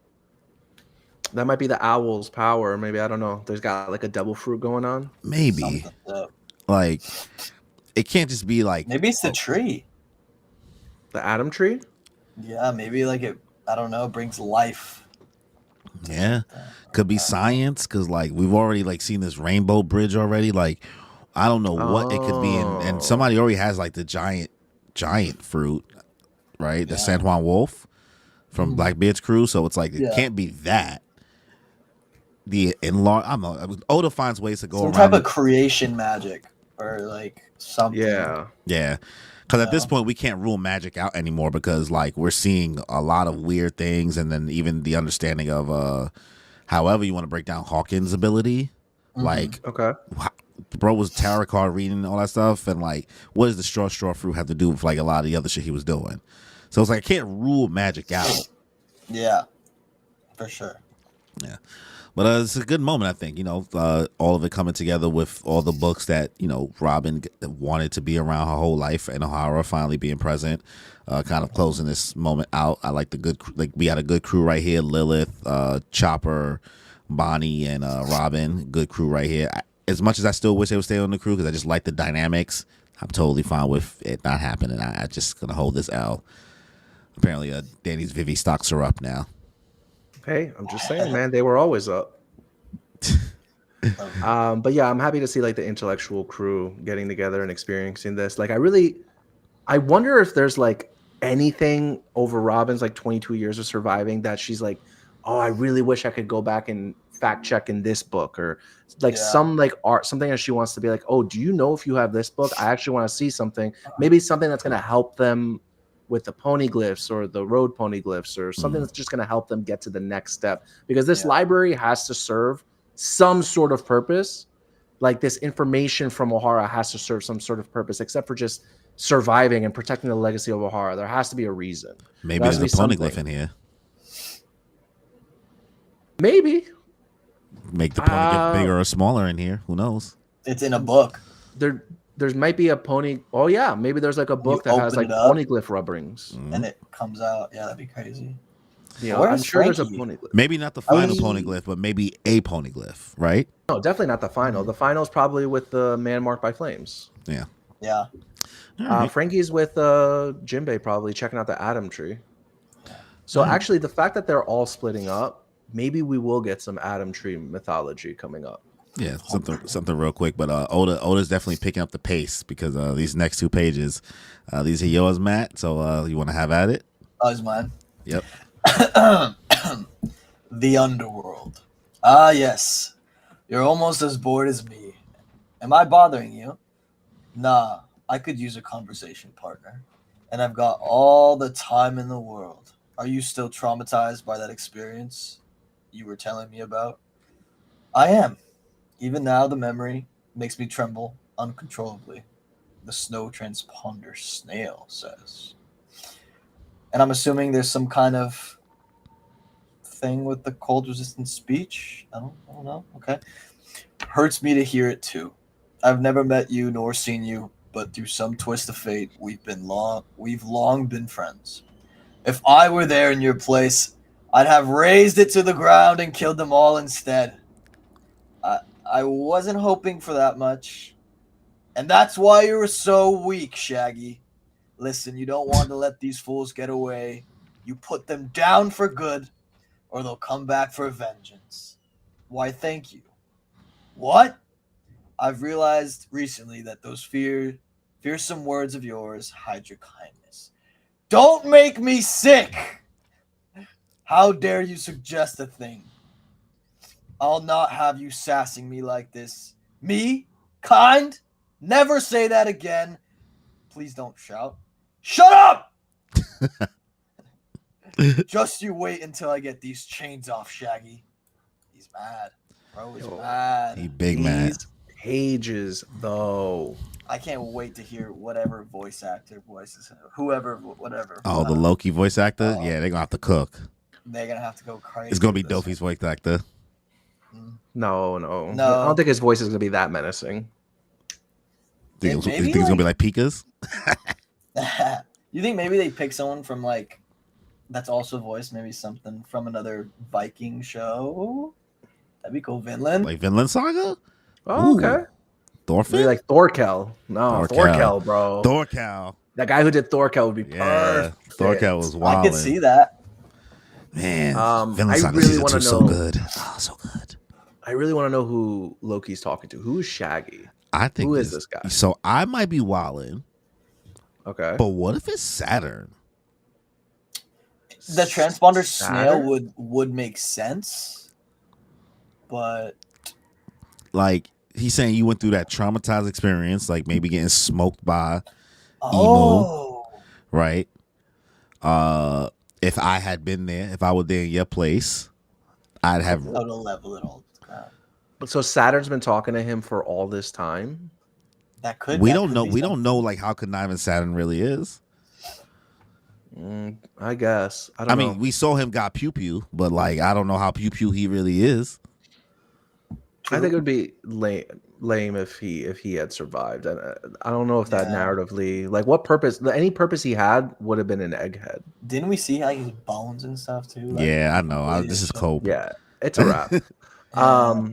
Speaker 3: That might be the owl's power. Maybe, I don't know. There's got like a devil fruit going on.
Speaker 1: Maybe. Like, it can't just be like.
Speaker 2: Maybe it's the tree.
Speaker 3: The Adam tree?
Speaker 2: Yeah, maybe like it, I don't know, brings life.
Speaker 1: Yeah. Could be science, because like we've already like seen this rainbow bridge already. Like, I don't know what it could be. And somebody already has like the giant fruit, right? The San Juan Wolf from Blackbeard's crew. So it's like, it can't be that. the enlarge. I don't know. Oda finds ways to go
Speaker 2: Some
Speaker 1: around
Speaker 2: type
Speaker 1: it.
Speaker 2: of creation magic or like something.
Speaker 3: Yeah.
Speaker 1: Yeah. Because at this
Speaker 2: No.
Speaker 1: point, we can't rule magic out anymore because, like, we're seeing a lot of weird things, and then even the understanding of, however you want to break down Hawkins' ability, like,
Speaker 3: Okay.
Speaker 1: bro was tarot card reading and all that stuff, and like, what does the straw fruit have to do with like a lot of the other shit he was doing? So it's like I can't rule magic out.
Speaker 2: Yeah, for sure.
Speaker 1: Yeah. But it's a good moment, I think. All of it coming together with all the books that Robin wanted to be around her whole life, and O'Hara finally being present, kind of closing this moment out. I like the good, like we got a good crew right here: Lilith, Chopper, Bonnie, and Robin. Good crew right here. As much as I still wish they would stay on the crew because I just like the dynamics, I'm totally fine with it not happening. I just gonna hold this L. Apparently, Danny's Vivi stocks are up now.
Speaker 3: Hey, I'm just saying, man, they were always up. But yeah, I'm happy to see like the intellectual crew getting together and experiencing this. Like, I wonder if there's like anything over Robin's like 22 years of surviving that she's like, oh, I really wish I could go back and fact check in this book, or like some like art, something that she wants to be like, oh, do you know if you have this book? I actually want to see something, maybe something that's going to help them with the poneglyphs or the road poneglyphs or something that's just going to help them get to the next step, because this library has to serve some sort of purpose. Like, this information from O'Hara has to serve some sort of purpose, except for just surviving and protecting the legacy of O'Hara. There has to be a reason.
Speaker 1: Maybe there's a poneglyph in here.
Speaker 3: Maybe.
Speaker 1: Make the poneglyph bigger or smaller in here. Who knows?
Speaker 2: It's in a book.
Speaker 3: There's might be a pony. Oh yeah, maybe there's like a book that has like poneglyph rubberings,
Speaker 2: and it comes out. Yeah, that'd be crazy.
Speaker 3: Yeah, I'm sure there's a poneglyph.
Speaker 1: Maybe not the final poneglyph, but maybe a poneglyph, right?
Speaker 3: No, definitely not the final. The final is probably with the man marked by flames.
Speaker 1: Yeah.
Speaker 2: Yeah.
Speaker 3: Frankie's with Jinbei, probably checking out the Atom Tree. So actually, the fact that they're all splitting up, maybe we will get some Atom Tree mythology coming up.
Speaker 1: Yeah, something real quick, but Oda's definitely picking up the pace because these next 2 pages, these are yours, Matt. So you want to have at it?
Speaker 2: Oh, it's mine.
Speaker 1: Yep.
Speaker 2: The underworld. Ah, yes. You're almost as bored as me. Am I bothering you? Nah, I could use a conversation partner, and I've got all the time in the world. Are you still traumatized by that experience you were telling me about? I am. Even now, the memory makes me tremble uncontrollably. The snow transponder snail says. And I'm assuming there's some kind of thing with the cold resistant speech. I don't know. Okay. Hurts me to hear it too. I've never met you nor seen you, but through some twist of fate, we've long been friends. If I were there in your place, I'd have razed it to the ground and killed them all instead. I wasn't hoping for that much. And that's why you were so weak, Shaggy. Listen, you don't want to let these fools get away. You put them down for good, or they'll come back for vengeance. Why, thank you. What? I've realized recently that those fearsome words of yours hide your kindness. Don't make me sick! How dare you suggest a thing? I'll not have you sassing me like this. Me? Kind? Never say that again. Please don't shout. Shut up! Just you wait until I get these chains off, Shaggy. He's mad. Bro is mad.
Speaker 1: He big mad.
Speaker 3: Pages, though.
Speaker 2: I can't wait to hear whatever voice actor voices, whoever, whatever.
Speaker 1: Oh, the Loki voice actor? Yeah, they're going to have to cook.
Speaker 2: They're going to have to go crazy.
Speaker 1: It's going to be Dofi's voice actor.
Speaker 3: No. I don't think his voice is going to be that menacing.
Speaker 1: You think it's going to be like Pika's?
Speaker 2: You think maybe they pick someone from like that's also voiced, maybe something from another Viking show? That'd be cool. Vinland?
Speaker 1: Like Vinland Saga?
Speaker 3: Oh, okay.
Speaker 1: Thorfinn?
Speaker 3: Maybe like Thorkel. No, Thorkel, bro.
Speaker 1: Thorkel.
Speaker 3: That guy who did Thorkel would be perfect.
Speaker 1: Thorkel was wild.
Speaker 2: I could see that.
Speaker 1: Man,
Speaker 3: I really want to know.
Speaker 1: So good. Oh, so good.
Speaker 3: I really want to know who Loki's talking to. Who is Shaggy?
Speaker 1: I think
Speaker 3: who is this guy?
Speaker 1: So I might be wildin'.
Speaker 3: Okay.
Speaker 1: But what if it's Saturn?
Speaker 2: The transponder snail would make sense. but
Speaker 1: Like he's saying you went through that traumatized experience, like maybe getting smoked by emo,
Speaker 2: oh,
Speaker 1: right? If I had been there, if I were there in your place, I'd have.
Speaker 2: I would have leveled it all to the ground.
Speaker 3: But so Saturn's been talking to him for all this time.
Speaker 2: That could.
Speaker 1: We
Speaker 2: that
Speaker 1: don't
Speaker 2: could
Speaker 1: know.
Speaker 2: be
Speaker 1: We don't
Speaker 2: something.
Speaker 1: know like how conniving Saturn really is.
Speaker 3: I guess I don't
Speaker 1: I
Speaker 3: know.
Speaker 1: mean, we saw him got pew pew, but like I don't know how pew pew he really is.
Speaker 3: I think it would be lame if he had survived. And I don't know if that
Speaker 2: Yeah.
Speaker 3: narratively, like, what purpose, any purpose he had would have been an egghead.
Speaker 2: Didn't we see like his bones and stuff too? Like,
Speaker 1: Yeah, I know.
Speaker 2: bleeding
Speaker 1: This
Speaker 2: and
Speaker 1: is
Speaker 2: shit?
Speaker 1: cope.
Speaker 3: Yeah, it's a wrap.
Speaker 2: Yeah.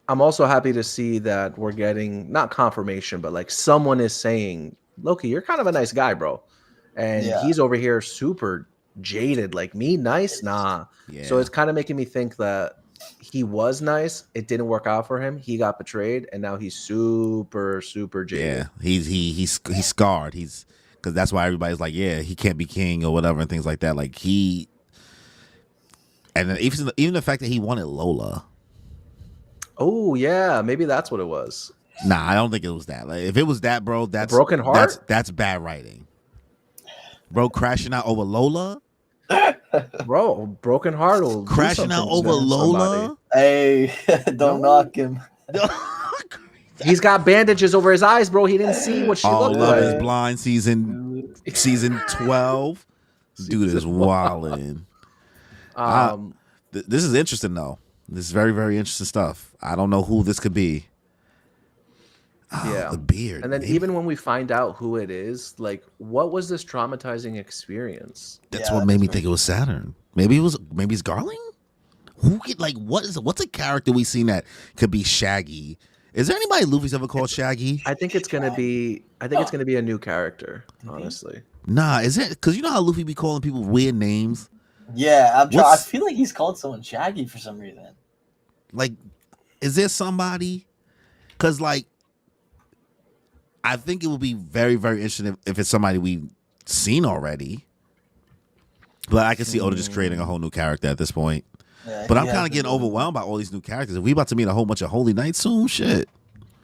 Speaker 3: I'm also happy to see that we're getting not confirmation, but like someone is saying, Loki, you're kind of a nice guy, bro. And
Speaker 2: Yeah.
Speaker 3: he's over here super jaded, like, me nice? Nah.
Speaker 1: Yeah.
Speaker 3: So it's kind of making me think that he was nice. It didn't work out for him. He got betrayed, and now he's super jaded.
Speaker 1: Yeah, he's scarred. He's because that's why everybody's like, yeah, he can't be king or whatever and things like that. Like and then even the fact that he wanted Lola.
Speaker 3: Oh yeah, maybe that's what it was.
Speaker 1: Nah, I don't think it was that. Like if it was that, bro, that's
Speaker 3: broken heart?
Speaker 1: That's bad writing. Bro, crashing out over Lola.
Speaker 3: Bro, broken heart will do
Speaker 1: Crashing out
Speaker 3: something
Speaker 1: over
Speaker 3: to somebody.
Speaker 1: Lola.
Speaker 2: Hey, don't
Speaker 3: No.
Speaker 2: knock him.
Speaker 3: He's got bandages over his eyes, bro. He didn't see what she
Speaker 1: Oh,
Speaker 3: looked
Speaker 1: Love
Speaker 3: like.
Speaker 1: is Blind season 12. Dude is wildin'. This is interesting though. This is very, very interesting stuff. I don't know who this could be. Oh,
Speaker 3: yeah,
Speaker 1: the beard.
Speaker 3: and then
Speaker 1: maybe.
Speaker 3: even when we find out who it is, like, what was this traumatizing experience?
Speaker 1: That's
Speaker 2: Yeah,
Speaker 1: what made
Speaker 2: that's
Speaker 1: me
Speaker 2: very
Speaker 1: think it was Saturn. Maybe it's Garling. Who could like what's a character we seen that could be Shaggy? Is there anybody Luffy's ever called Shaggy?
Speaker 3: I think it's gonna be. I think it's gonna be a new character. Honestly,
Speaker 1: Nah, is it? Because you know how Luffy be calling people weird names.
Speaker 2: Yeah, I
Speaker 1: What's-
Speaker 2: feel like he's called someone Shaggy for some reason.
Speaker 1: Like, is there somebody? Because like, I think it would be very, very interesting if it's somebody we've seen already. But I can see Oda just creating a whole new character at this point.
Speaker 2: Yeah,
Speaker 1: But
Speaker 2: he
Speaker 1: I'm
Speaker 2: has
Speaker 1: kind of
Speaker 2: been
Speaker 1: getting
Speaker 2: doing
Speaker 1: overwhelmed by all these new characters. If we about to meet a whole bunch of Holy Knights soon, shit.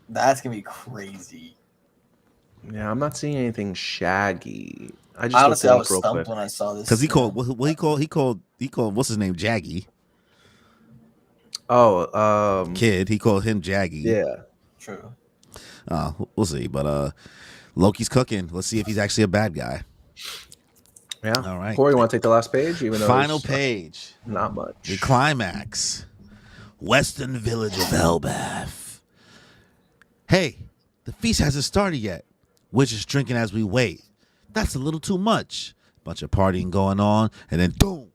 Speaker 2: That's gonna be crazy.
Speaker 3: yeah, I'm not seeing anything shaggy. I just
Speaker 2: Honestly,
Speaker 3: looked
Speaker 2: I
Speaker 3: it
Speaker 2: was
Speaker 3: up real
Speaker 2: stumped
Speaker 3: quick.
Speaker 2: when I saw this.
Speaker 1: Because he called what's his name, Jaggy.
Speaker 3: Oh,
Speaker 1: Kid, he called him Jaggy.
Speaker 3: yeah.
Speaker 2: True.
Speaker 1: We'll see. But Loki's cooking. Let's see if he's actually a bad guy.
Speaker 3: Yeah.
Speaker 1: All right.
Speaker 3: Corey, you want to take the last page? Even though
Speaker 1: Final
Speaker 3: there's
Speaker 1: page.
Speaker 3: not much.
Speaker 1: The climax. Western village of Elbath. Hey, the feast hasn't started yet. We're just drinking as we wait. That's a little too much. Bunch of partying going on, and then boom.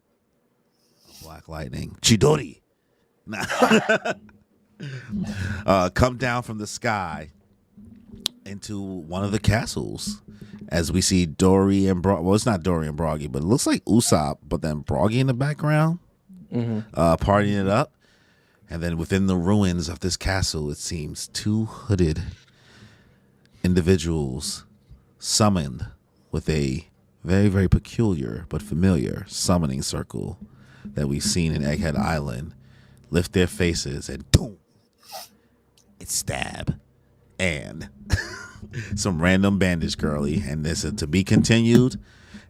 Speaker 1: Black lightning. Chidori. Come down from the sky into one of the castles as we see Dory and well, it's not Dory and Broggy, but it looks like Usopp, but then Broggy in the background, partying it up. And then within the ruins of this castle, it seems two hooded individuals summoned with a very, very peculiar but familiar summoning circle that we've seen in Egghead Island lift their faces and boom, it's Stab and some random bandage girly. And this is to be continued.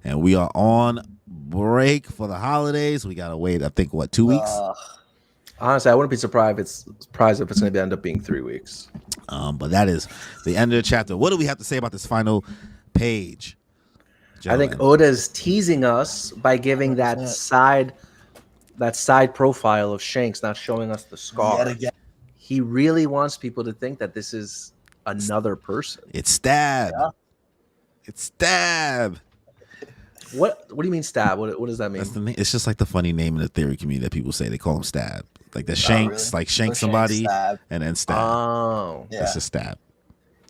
Speaker 1: And we are on break for the holidays. We gotta wait, I think, 2 weeks?
Speaker 3: Honestly, I wouldn't be surprised if it's going to end up being 3 weeks.
Speaker 1: But that is the end of the chapter. What do we have to say about this final page?
Speaker 3: I think
Speaker 1: gentlemen?
Speaker 3: Oda's teasing us by giving that
Speaker 2: 100%.
Speaker 3: side profile of Shanks, not showing us the scar.
Speaker 2: Yet again.
Speaker 3: He really wants people to think that this is another person.
Speaker 1: It's Stab.
Speaker 2: Yeah.
Speaker 1: It's Stab.
Speaker 3: What do you mean stab? What does that mean?
Speaker 1: That's the name. It's just like the funny name in the theory community that people say. They call him Stab. Like the Shanks,
Speaker 2: really?
Speaker 1: like shank
Speaker 2: Or
Speaker 1: somebody
Speaker 2: Stab.
Speaker 1: and then Stab.
Speaker 3: Oh.
Speaker 2: Yeah.
Speaker 1: It's just Stab.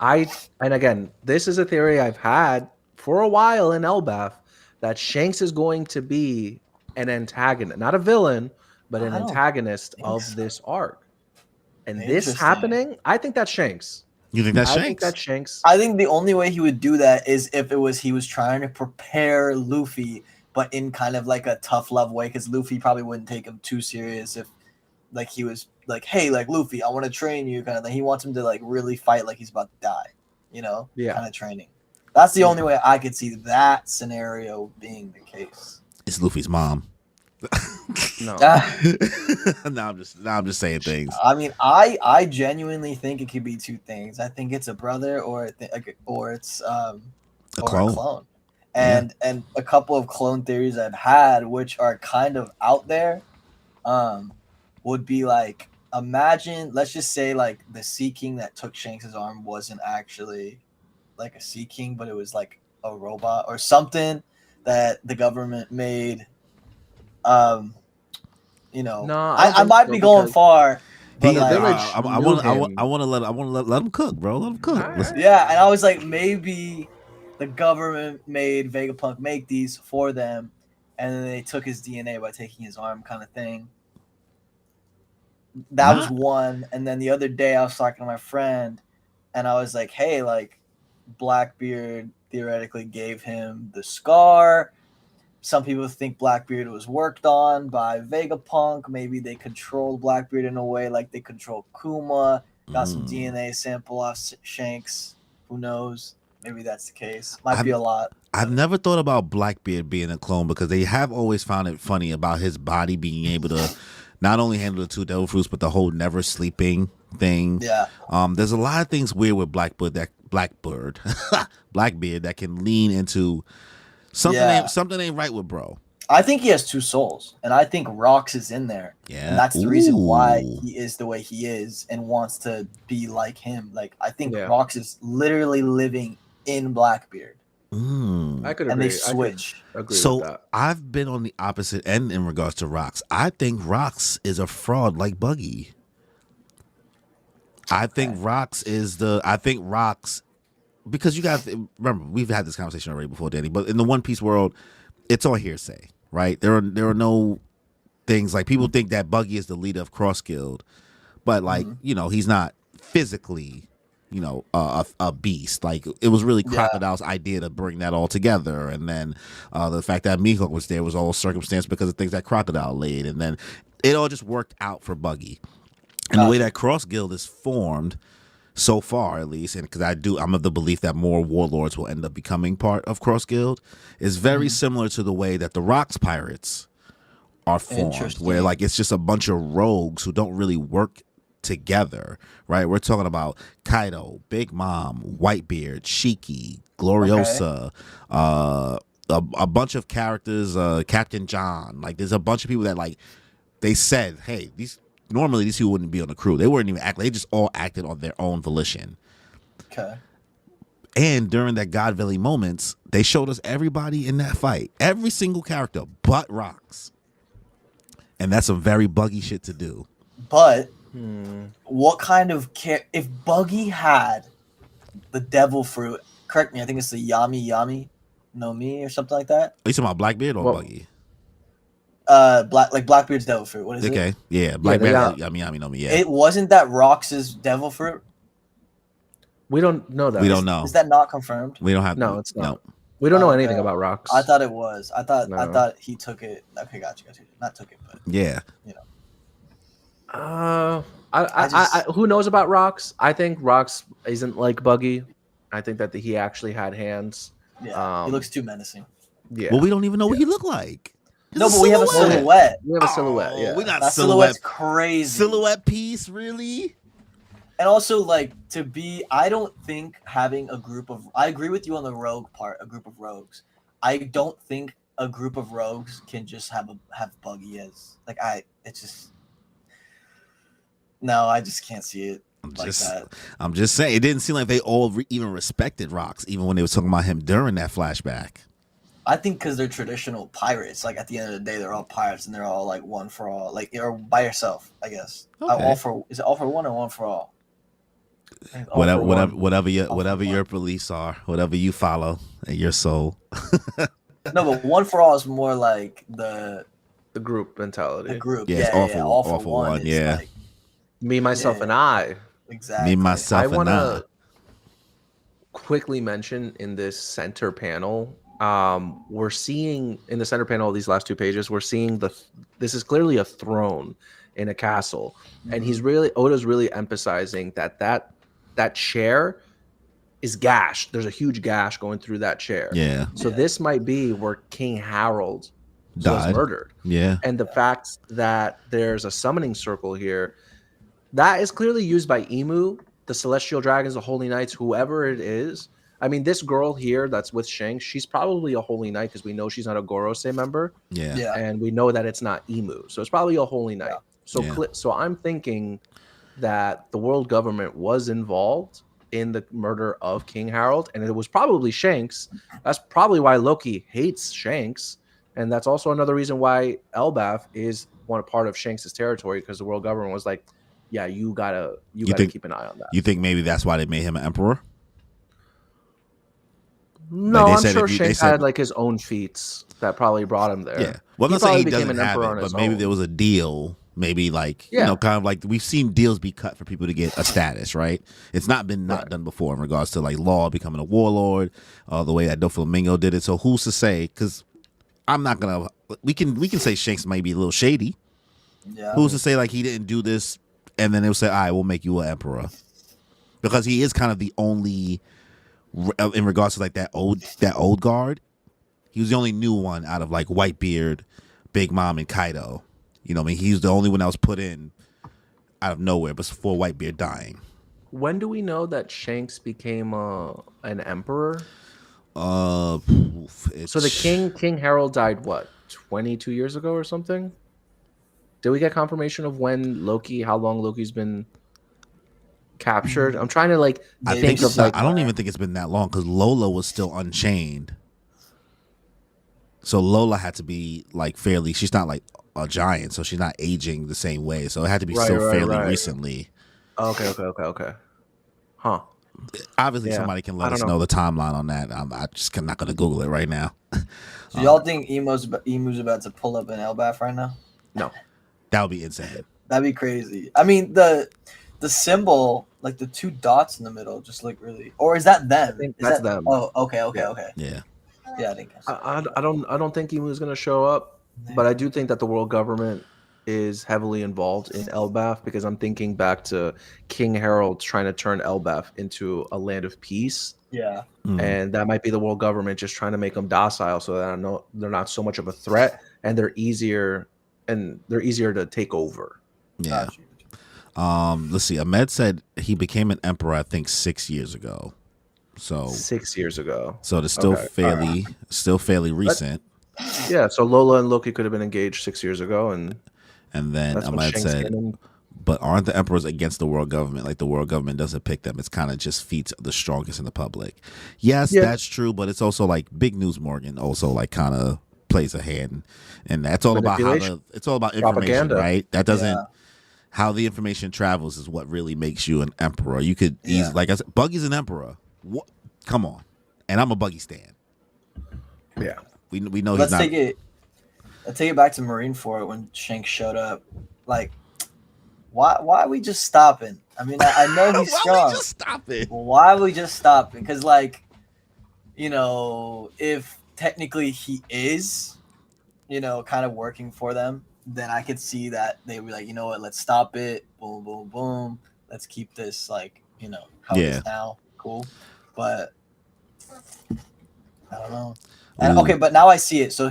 Speaker 3: And again, this is a theory I've had for a while in Elbath that Shanks is going to be an antagonist, not a villain, but an
Speaker 2: I don't
Speaker 3: antagonist
Speaker 2: think
Speaker 3: of
Speaker 2: so.
Speaker 3: this arc. And this
Speaker 2: Interesting.
Speaker 3: happening, I think that's Shanks.
Speaker 1: You think that's
Speaker 3: I
Speaker 1: Shanks?
Speaker 3: think that's Shanks.
Speaker 2: I think the only way he would do that is if he was trying to prepare Luffy, but in kind of like a tough love way, because Luffy probably wouldn't take him too serious if like he was like, hey, like Luffy, I want to train you, kind of thing. He wants him to like really fight like he's about to die, you know,
Speaker 3: Yeah.
Speaker 2: kind of training. That's the only way I could see that scenario being the case.
Speaker 1: It's Luffy's mom.
Speaker 3: No.
Speaker 1: Now I'm just saying things.
Speaker 2: I mean, I genuinely think it could be two things. I think it's a brother, or it's
Speaker 1: A
Speaker 2: or
Speaker 1: clone.
Speaker 2: a clone. And a couple of clone theories I've had, which are kind of out there, would be like, imagine, let's just say like the Sea King that took Shanks' arm wasn't actually like a Sea King, but it was like a robot or something that the government made. You know,
Speaker 3: No,
Speaker 2: I might be going far, but
Speaker 1: He,
Speaker 2: like,
Speaker 1: I want to let him cook, bro. Let him cook.
Speaker 3: Alright.
Speaker 2: yeah, and I was like, maybe the government made Vegapunk make these for them, and then they took his DNA by taking his arm, kind of thing. That was one, and then the other day I was talking to my friend, and I was like, hey, like Blackbeard theoretically gave him the scar. Some people think Blackbeard was worked on by Vegapunk. Maybe they controlled Blackbeard in a way like they control Kuma. Got some DNA sample off Shanks. Who knows? Maybe that's the case. Might be a lot.
Speaker 1: I've never thought about Blackbeard being a clone because they have always found it funny about his body being able to not only handle the two devil fruits, but the whole never sleeping thing.
Speaker 2: Yeah.
Speaker 1: There's a lot of things weird with Blackbeard that can lean into something ain't right with bro.
Speaker 2: I think he has two souls, and I think Rox is in there.
Speaker 1: Yeah.
Speaker 2: And that's the reason why he is the way he is and wants to be like him. Like, I think Rox is literally living in Blackbeard.
Speaker 3: I could agree.
Speaker 2: And they switch.
Speaker 3: Agree
Speaker 1: so
Speaker 3: with that.
Speaker 1: I've been on the opposite end in regards to Rox. I think Rox is a fraud like Buggy. I think Rox because you guys remember we've had this conversation already before, Danny. But in the One Piece world, it's all hearsay, right? There are no things like people think that Buggy is the leader of Cross Guild, but like you know he's not physically, you know, a beast. Like it was really Crocodile's idea to bring that all together, and then the fact that Mihawk was there was all circumstance because of things that Crocodile laid, and then it all just worked out for Buggy. And the way that Cross Guild is formed, so far at least, and because I'm of the belief that more warlords will end up becoming part of Cross Guild, is very similar to the way that the Rocks Pirates are formed, where like it's just a bunch of rogues who don't really work together, right? We're talking about Kaido, Big Mom, Whitebeard, Shiki, Gloriosa, a bunch of characters, Captain John. Like there's a bunch of people that like they said, hey, normally these people wouldn't be on the crew. They weren't even acting. They just all acted on their own volition.
Speaker 2: Okay.
Speaker 1: And during that God Valley moments, they showed us everybody in that fight, every single character but Rox, and that's some very Buggy shit to do.
Speaker 2: But what kind of if Buggy had the devil fruit? Correct me. I think it's the Yami no Mi or something like that.
Speaker 1: Are you talking about Blackbeard or Buggy?
Speaker 2: Blackbeard's devil fruit. What is it?
Speaker 1: Okay, yeah, Blackbeard. Yami no Mi. Yeah,
Speaker 2: it wasn't that Rox's devil fruit.
Speaker 3: We don't know that.
Speaker 1: We don't know.
Speaker 2: Is that not confirmed?
Speaker 1: We don't have.
Speaker 3: No, it's not.
Speaker 1: No.
Speaker 3: We don't know anything about Rox.
Speaker 2: I thought it was. I thought he took it. Okay, got you. Not took it, but
Speaker 1: Yeah.
Speaker 2: You know.
Speaker 3: Who knows about Rox? I think Rox isn't like Buggy. I think that he actually had hands.
Speaker 2: Yeah, he looks too menacing.
Speaker 3: Yeah.
Speaker 1: Well, we don't even know what he looked like.
Speaker 2: No, but we have a silhouette.
Speaker 3: We have a silhouette. Yeah,
Speaker 1: we got
Speaker 2: that
Speaker 1: silhouette.
Speaker 2: Crazy
Speaker 1: Silhouette piece, really.
Speaker 2: And also, like, I don't think having a group of, I agree with you on the rogue part, a group of rogues. I don't think a group of rogues can just have Buggy as, like, it's just, no, I just can't see it that.
Speaker 1: I'm just saying, it didn't seem like they all even respected Rox, even when they were talking about him during that flashback.
Speaker 2: I think because they're traditional pirates. Like, at the end of the day, they're all pirates, and they're all, like, one for all. Like, or by yourself, I guess.
Speaker 1: Okay.
Speaker 2: Is it all for one or one for all?
Speaker 1: Whatever your beliefs are, whatever you follow in your soul.
Speaker 2: No, but one for all is more like the
Speaker 3: group mentality.
Speaker 2: The group,
Speaker 1: yeah, all for one. Yeah,
Speaker 2: like,
Speaker 3: me, myself, and I.
Speaker 2: Exactly.
Speaker 1: Me, myself, and I.
Speaker 3: I want to quickly mention in this center panel, we're seeing in the center panel of these last two pages, we're seeing this is clearly a throne, in a castle, and Oda's really emphasizing that chair is gashed. There's a huge gash going through that chair.
Speaker 1: Yeah.
Speaker 3: So this might be where King Harold was
Speaker 1: Died.
Speaker 3: murdered.
Speaker 1: Yeah.
Speaker 3: And the fact that there's a summoning circle here, that is clearly used by Emu, the Celestial Dragons, the Holy Knights, whoever it is. I mean, this girl here that's with Shanks, she's probably a Holy Knight because we know she's not a Gorosei member.
Speaker 1: Yeah.
Speaker 3: And we know that it's not Emu. So it's probably a Holy Knight.
Speaker 1: Yeah.
Speaker 3: So I'm thinking that the world government was involved in the murder of King Harold, and it was probably Shanks. That's probably why Loki hates Shanks, and that's also another reason why Elbaf is one part of Shanks' territory, because the world government was like, yeah, you gotta keep an eye on that.
Speaker 1: You think maybe that's why they made him an emperor?
Speaker 3: No, I'm sure Shanks had like his own feats that probably brought him there.
Speaker 1: Yeah, well, I'm not saying he doesn't have it, but maybe there was a deal. Maybe like, you know, kind of like we've seen deals be cut for people to get a status, right? It's not been done before in regards to like Law becoming a warlord, the way that Doflamingo did it. So who's to say? Because I'm not gonna. We can say Shanks might be a little shady.
Speaker 2: Yeah.
Speaker 1: Who's to say like he didn't do this, and then they'll say, all right, we'll make you an emperor, because he is kind of the only, in regards to like that old guard. He was the only new one out of like Whitebeard, Big Mom, and Kaido. You know what I mean? He's the only one that was put in out of nowhere, but before Whitebeard dying.
Speaker 3: When do we know that Shanks became an emperor?
Speaker 1: So
Speaker 3: the King Harold died what, 22 years ago or something? Did we get confirmation of how long Loki's been captured? I'm trying to like think of like.
Speaker 1: I don't even think it's been that long, because Lola was still unchained. So Lola had to be like fairly. She's not like a giant, so she's not aging the same way. So it had to be fairly recently.
Speaker 3: Okay. Huh.
Speaker 1: Obviously, somebody can let us know the timeline on that. I'm just not going to Google it right now.
Speaker 2: So y'all think Emu's about to pull up in Elbaf right now?
Speaker 3: No.
Speaker 1: That would be insane.
Speaker 2: That'd be crazy. I mean, the symbol, like the two dots in the middle, just like really. Or is that them?
Speaker 3: I think that's them.
Speaker 2: Oh, okay.
Speaker 1: Yeah.
Speaker 2: Yeah, I think.
Speaker 3: I don't think Emu's going to show up, but I do think that the world government is heavily involved in Elbaf, because I'm thinking back to King Harold trying to turn Elbaf into a land of peace.
Speaker 2: Yeah.
Speaker 3: And that might be the world government just trying to make them docile, so that they're not so much of a threat, and they're easier to take over.
Speaker 1: Yeah. Let's see. Ahmed said he became an emperor, I think 6 years ago. So
Speaker 3: 6 years ago.
Speaker 1: So it's still fairly recent.
Speaker 3: Yeah. So Lola and Loki could have been engaged 6 years ago, and
Speaker 1: then Ahmed said, but aren't the emperors against the world government? Like the world government doesn't pick them. It's kind of just feats the strongest in the public. Yes, that's true, but it's also like Big News Morgan also like kind of plays a hand, and that's all about it's all about information, propaganda. Right? That doesn't how the information travels is what really makes you an emperor. You could easily, like I said, Buggy's an emperor. What? Come on, and I'm a Buggy stan.
Speaker 3: Yeah,
Speaker 1: we know
Speaker 2: Let's
Speaker 1: he's not.
Speaker 2: Let's take it back to Marineford when Shanks showed up. Like, why are we just stopping? I mean, I know he's strong.
Speaker 1: Why are we just stopping?
Speaker 2: Why are we just stopping? Because, like, you know, if technically he is, you know, kind of working for them, then I could see that they were like, you know what, let's stop it. Boom, boom, boom. Let's keep this, like, you know, how it is now. Cool. But I don't know. And, okay, but now I see it. So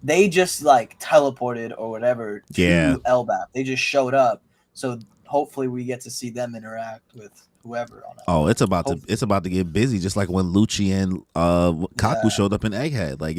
Speaker 2: they just like teleported or whatever to Elbaf. They just showed up. So hopefully we get to see them interact with whoever on it.
Speaker 1: Oh, it's about to get busy, just like when Lucci and Kaku showed up in Egghead. Like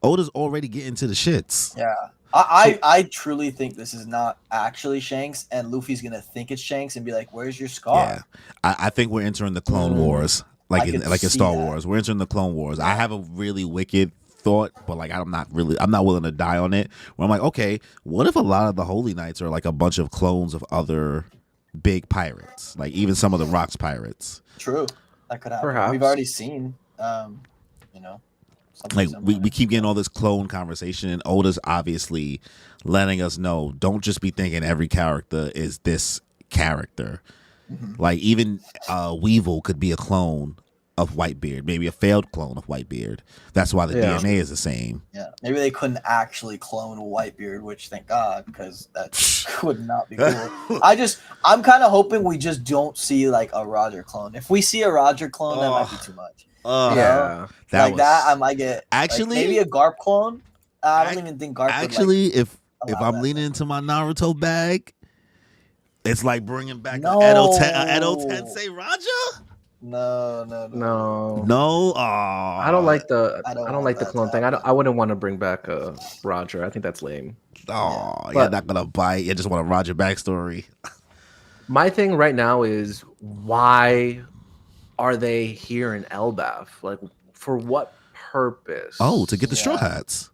Speaker 1: Oda's already getting to the shits.
Speaker 2: Yeah. I truly think this is not actually Shanks, and Luffy's gonna think it's Shanks and be like, "Where's your scar?"
Speaker 1: Yeah, I think we're entering the Clone Wars, like in Star Wars. We're entering the Clone Wars. I have a really wicked thought, but like I'm not willing to die on it. Where I'm like, okay, what if a lot of the Holy Knights are like a bunch of clones of other big pirates, like even some of the Rocks pirates?
Speaker 2: True, that could happen.
Speaker 3: Perhaps.
Speaker 2: We've already seen, you know.
Speaker 1: Like we keep getting all this clone conversation, and Oda's obviously letting us know, don't just be thinking every character is this character. Mm-hmm. Like even Weevil could be a clone of Whitebeard, maybe a failed clone of Whitebeard. That's why the DNA is the same.
Speaker 2: Yeah, maybe they couldn't actually clone Whitebeard, which thank God, because that would not be cool. I'm kind of hoping we just don't see like a Roger clone. If we see a Roger clone, that might be too much.
Speaker 3: Yeah,
Speaker 2: that I might get
Speaker 1: actually
Speaker 2: maybe a Garp clone. I don't even think Garp.
Speaker 1: Actually,
Speaker 2: would,
Speaker 1: if I'm leaning into my Naruto bag, it's like bringing back
Speaker 2: No.
Speaker 1: Edo Tensei Raja.
Speaker 2: No.
Speaker 3: I don't like the
Speaker 2: I
Speaker 3: I
Speaker 2: don't
Speaker 3: don't
Speaker 2: want
Speaker 3: like the
Speaker 2: that
Speaker 3: clone
Speaker 2: to
Speaker 3: thing.
Speaker 2: happen.
Speaker 3: I wouldn't want to bring back Roger. I think that's lame.
Speaker 1: You're not gonna bite. You just want a Roger backstory.
Speaker 3: My thing right now is, why are they here in Elbaf? Like, for what purpose?
Speaker 1: Oh, to get the Straw Hats.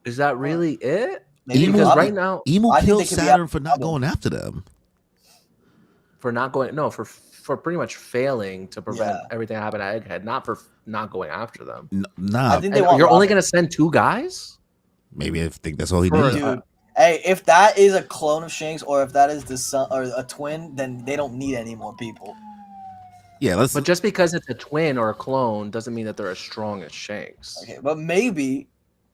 Speaker 3: Is that really it?
Speaker 2: Maybe
Speaker 3: Because
Speaker 2: Robin.
Speaker 3: right now,
Speaker 1: Emu
Speaker 2: I think
Speaker 1: killed
Speaker 2: they could be
Speaker 1: Saturn
Speaker 2: out
Speaker 1: for not
Speaker 2: Robin.
Speaker 1: going after them.
Speaker 3: for not going, no, for pretty much failing to prevent everything that happened at Egghead, not for not going after them.
Speaker 1: Nah,
Speaker 2: I think they
Speaker 3: And
Speaker 2: want
Speaker 3: you're only
Speaker 2: Robin.
Speaker 3: going to send 2 guys?
Speaker 1: maybe I think that's all he
Speaker 3: For-
Speaker 1: needed.
Speaker 2: Dude, hey, if that is a clone of Shanks or if that is the son or a twin, then they don't need any more people.
Speaker 1: Yeah, let's.
Speaker 3: But just because it's a twin or a clone doesn't mean that they're as strong as Shanks.
Speaker 2: Okay, but maybe,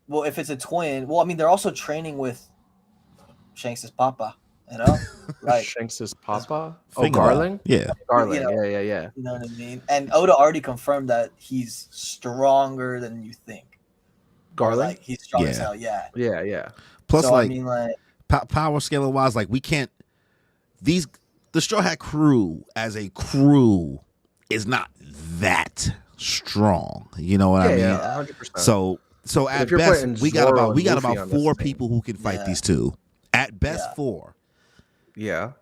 Speaker 2: well, if it's a twin, well, I mean, they're also training with Shanks' papa, you know? Like,
Speaker 3: Shanks' papa? Oh,
Speaker 1: Think about it.
Speaker 3: Garling?
Speaker 1: Yeah,
Speaker 3: Garling,
Speaker 2: You know,
Speaker 3: yeah.
Speaker 2: you know what I mean? And Oda already confirmed that he's stronger than you think. Or,
Speaker 3: Garling?
Speaker 2: like, he's strong as
Speaker 1: Yeah.
Speaker 2: hell, yeah.
Speaker 3: Yeah.
Speaker 1: plus
Speaker 2: So,
Speaker 1: like
Speaker 2: I mean, like,
Speaker 1: power scaling wise, like we can't. The Straw Hat crew as a crew is not that strong. You know what I mean?
Speaker 3: Yeah, 100%.
Speaker 1: So
Speaker 3: But if
Speaker 1: at
Speaker 3: you're
Speaker 1: best,
Speaker 3: putting
Speaker 1: we got
Speaker 3: Zoro
Speaker 1: about
Speaker 3: and Luffy on this
Speaker 1: 4
Speaker 3: thing.
Speaker 1: people who can fight
Speaker 2: Yeah.
Speaker 1: these two. At best,
Speaker 2: Yeah.
Speaker 1: 4.
Speaker 3: Yeah.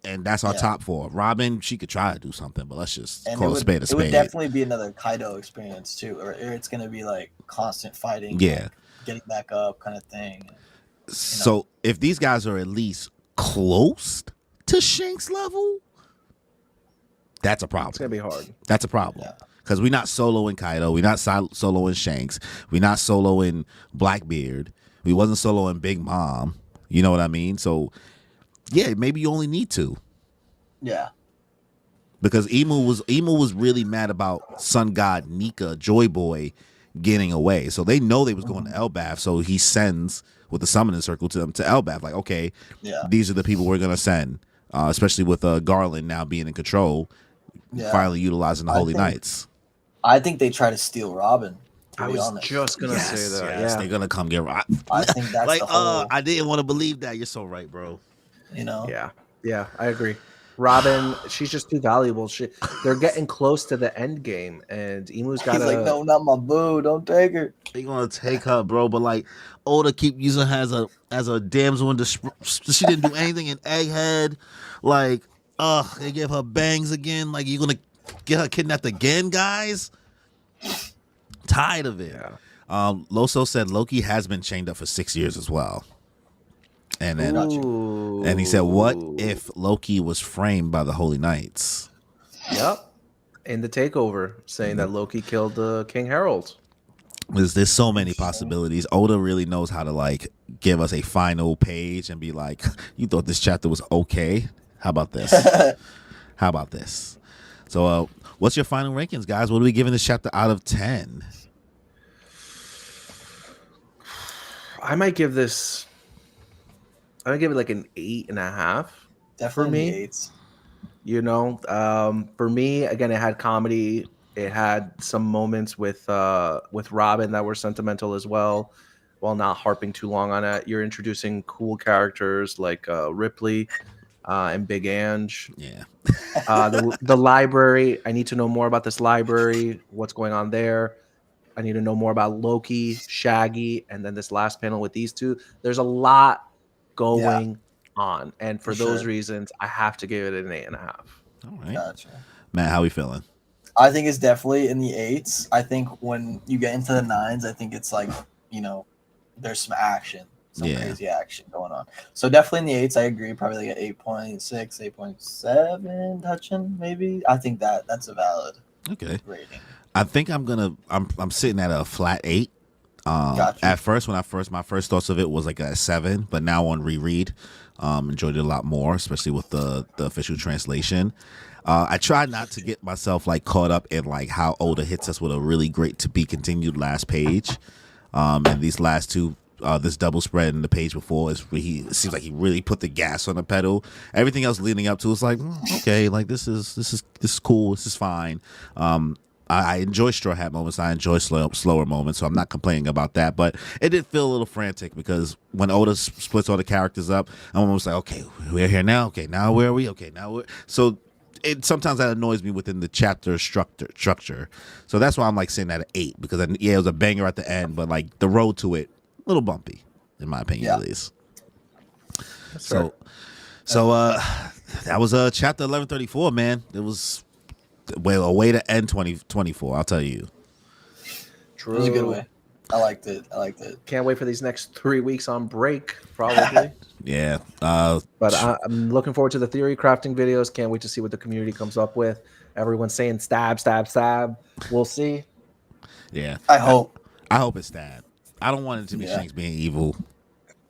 Speaker 1: And that's our
Speaker 2: Yeah.
Speaker 1: top 4. Robin, she could try to do something, but let's just
Speaker 2: and
Speaker 1: call a spade a
Speaker 2: it would
Speaker 1: spade.
Speaker 2: definitely be another Kaido experience, too. Or it's going to be, like, constant fighting.
Speaker 1: Yeah.
Speaker 2: Like, getting back up kind of thing.
Speaker 1: So if these guys are at least close to Shanks level, that's a problem.
Speaker 3: It's going to be hard.
Speaker 1: That's a problem.
Speaker 2: Yeah.
Speaker 1: Because we're not soloing Kaido. We're not soloing Shanks. We're not soloing Blackbeard. We wasn't soloing Big Mom. You know what I mean? So, yeah, maybe you only need 2.
Speaker 2: Yeah.
Speaker 1: Because Emu was really mad about Sun God Nika, Joy Boy, getting away. So they know they was going to Elbaf. So he sends with the summoning circle to them to Elbaf. Like, okay,
Speaker 2: Yeah.
Speaker 1: these are the people we're gonna send. Especially with Garland now being in control,
Speaker 2: Yeah.
Speaker 1: finally utilizing the
Speaker 2: I
Speaker 1: Holy
Speaker 2: think-
Speaker 1: Knights.
Speaker 2: I think they try to steal Robin. To
Speaker 3: I
Speaker 2: be
Speaker 3: was
Speaker 2: honest.
Speaker 3: just going to say that.
Speaker 1: Yes,
Speaker 3: Yeah.
Speaker 1: they're gonna come get Rob.
Speaker 2: I think that's
Speaker 1: Like,
Speaker 2: the whole,
Speaker 1: I didn't want to believe that. You're so right, bro.
Speaker 2: you know?
Speaker 3: Yeah, I agree. Robin, she's just too valuable. They're getting close to the end game, and Emu's got
Speaker 2: He's like, no, not my boo. Don't take her.
Speaker 1: They gonna take her, bro. But like, Oda keep using her as a damsel in distress. She didn't do anything in Egghead. Like, they give her bangs again. Like, you gonna get her kidnapped again, guys? Tired of it.
Speaker 3: Yeah.
Speaker 1: Loso said Loki has been chained up for 6 years as well. And then and he said, what if Loki was framed by the Holy Knights?
Speaker 3: Yep. In the takeover, saying that Loki killed King Harold.
Speaker 1: There's so many possibilities. Oda really knows how to like give us a final page and be like, you thought this chapter was okay? How about this? How about this? So what's your final rankings, guys? What are we giving this chapter out of 10?
Speaker 3: I might give it like an 8.5.
Speaker 2: Definitely
Speaker 3: me?
Speaker 2: the 8s.
Speaker 3: You know, for me, again, it had comedy. It had some moments with Robin that were sentimental as well. While not harping too long on it, you're introducing cool characters like Ripley and Big Ange.
Speaker 1: Yeah.
Speaker 3: The library. I need to know more about this library. What's going on there? I need to know more about Loki, Shaggy, and then this last panel with these two. There's a lot going on, and for those reasons, I have to give it an 8.5.
Speaker 1: All right.
Speaker 2: Gotcha.
Speaker 1: Matt, how we feeling?
Speaker 2: I think it's definitely in the 8s. I think when you get into the 9s, I think it's like, you know, there's some action, some crazy action going on. So definitely in the 8s, I agree. Probably like an 8.6, 8.7 touching, maybe. I think that's a valid rating.
Speaker 1: I think I'm sitting at a flat 8.
Speaker 2: Gotcha.
Speaker 1: At first, my first thoughts of it was like a 7, but now on reread, Enjoyed it a lot more, especially with the official translation. I try not to get myself like caught up in like how Oda hits us with a really great to be continued last page. And these last two, this double spread and the page before is where it seems like he really put the gas on the pedal. Everything else leading up to it's like okay, like this is cool, this is fine. I enjoy Straw Hat moments. I enjoy slower moments, so I'm not complaining about that. But it did feel a little frantic because when Oda splits all the characters up, I'm almost like, okay, we're here now. Okay, now where are we? Okay, now we're so. It sometimes that annoys me within the chapter structure. So that's why I'm like sitting at an 8 because it was a banger at the end, but like the road to it, a little bumpy, in my opinion, at least.
Speaker 3: That's
Speaker 1: So that was chapter 1134, man. It was a way to end 2024. I'll tell you.
Speaker 3: True.
Speaker 2: It was a good way. I liked it.
Speaker 3: Can't wait for these next 3 weeks on break, probably.
Speaker 1: Yeah.
Speaker 3: But I'm looking forward to the theory crafting videos. Can't wait to see what the community comes up with. Everyone's saying stab, stab, stab. We'll see.
Speaker 1: Yeah.
Speaker 2: I hope
Speaker 1: it's Stab. I don't want it to be Shanks being evil.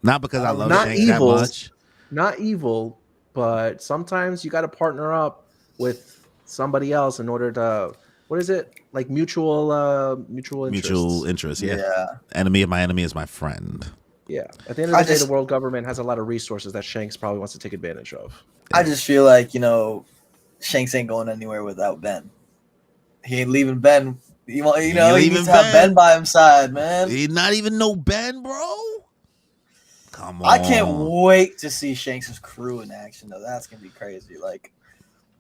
Speaker 1: Not because I love
Speaker 3: Not
Speaker 1: Shanks
Speaker 3: evil.
Speaker 1: that much.
Speaker 3: Not evil, but sometimes you got to partner up with somebody else in order to, what is it? Like mutual interests.
Speaker 1: Mutual interest, yeah. Enemy of my enemy is my friend.
Speaker 3: Yeah. At the end of the day, the world government has a lot of resources that Shanks probably wants to take advantage of.
Speaker 2: Yeah. I just feel like, Shanks ain't going anywhere without Ben. He ain't leaving Ben. He needs to have Ben by his side, man.
Speaker 1: He not even no Ben, bro. Come on.
Speaker 2: I can't wait to see Shanks' crew in action, though. That's going to be crazy. Like,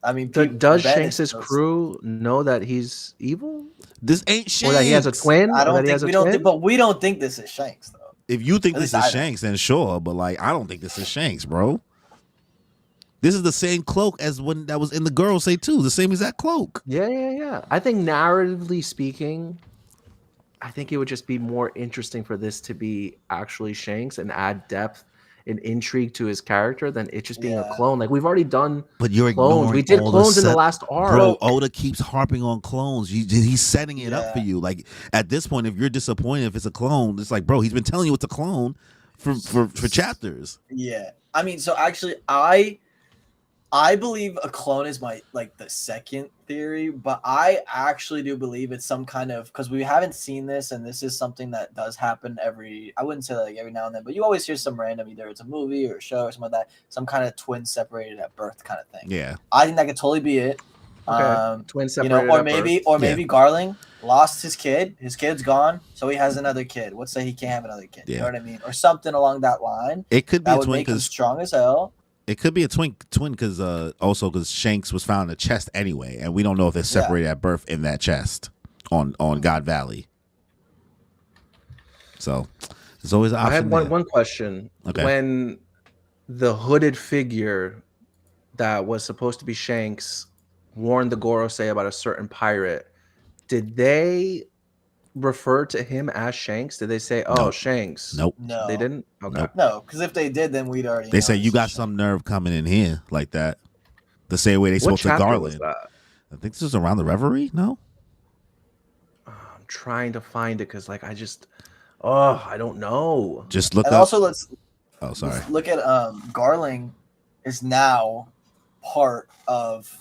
Speaker 2: I mean,
Speaker 3: does Shanks' crew know that he's evil?
Speaker 1: This ain't Shanks.
Speaker 3: Or that he has a twin?
Speaker 2: I don't think but we don't think this is Shanks, though.
Speaker 1: If you think this is Shanks, then sure. But like, I don't think this is Shanks, bro. This is the same cloak as when that was in the Girl Say too. The same exact cloak.
Speaker 3: Yeah. I think narratively speaking, I think it would just be more interesting for this to be actually Shanks and add depth and intrigue to his character than it just being a clone. Like we've already done clones. We did clones in the last arc.
Speaker 1: Bro, Oda keeps harping on clones. He's setting it up for you. Like at this point, if you're disappointed if it's a clone, it's like, bro, he's been telling you it's a clone for chapters.
Speaker 2: Yeah. I mean, so actually I believe a clone is the second theory, but I actually do believe it's some kind of, because we haven't seen this, and this is something that does happen I wouldn't say like every now and then, but you always hear some random, either it's a movie or a show or something like that, some kind of twin separated at birth kind of thing.
Speaker 1: Yeah.
Speaker 2: I think that could totally be it.
Speaker 3: Okay. Twin separated
Speaker 2: or maybe Garling lost his kid. His kid's gone, so he has another kid. Let's say he can't have another kid. Yeah. You know what I mean? Or something along that line.
Speaker 1: It could be
Speaker 2: that would make him strong as hell.
Speaker 1: It could be a twin because because Shanks was found in a chest anyway, and we don't know if they're separated at birth in that chest on God Valley. So there's always an option.
Speaker 3: I have one question.
Speaker 1: Okay.
Speaker 3: When the hooded figure that was supposed to be Shanks warned the Gorosei about a certain pirate, did they refer to him as Shanks? Did they say,
Speaker 1: nope.
Speaker 3: Shanks?
Speaker 1: Nope.
Speaker 2: No.
Speaker 3: They didn't? Okay.
Speaker 1: Nope.
Speaker 2: No, because if they did, then we'd already
Speaker 1: They say you got some nerve coming in here like that. The same way they spoke to Garland. I think this is around the Reverie, no?
Speaker 3: I'm trying to find it because I don't know.
Speaker 1: Just look
Speaker 2: and
Speaker 1: up.
Speaker 2: Also, let's look at Garling is now part of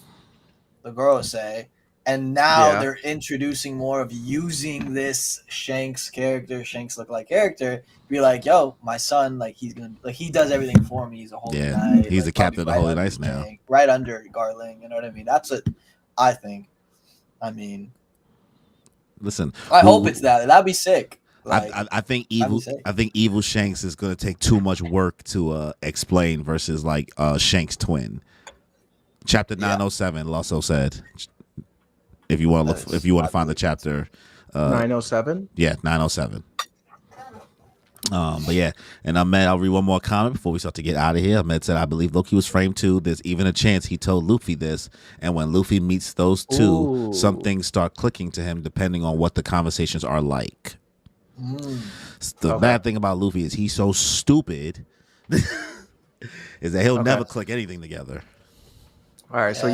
Speaker 2: the Gorosei. And now they're introducing more of using this Shanks look-like character. Be like, yo, my son, like he's gonna, like he does everything for me. He's a holy knight.
Speaker 1: He's the captain of the Holy Knights now,
Speaker 2: right under Garling. You know what I mean? That's what I think. I mean,
Speaker 1: listen,
Speaker 2: I hope it's that. That'd be sick. Like,
Speaker 1: I think evil Shanks is gonna take too much work to explain versus like Shanks' twin. Chapter 907 also said. If you want to look, if you want to find the chapter,
Speaker 3: 907.
Speaker 1: Yeah, 907. But yeah, and Ahmed, I'll read one more comment before we start to get out of here. Ahmed said, "I believe Loki was framed too. There's even a chance he told Luffy this, and when Luffy meets those two, some things start clicking to him depending on what the conversations are like." The bad thing about Luffy is he's so stupid, is that he'll never click anything together.
Speaker 3: All right, so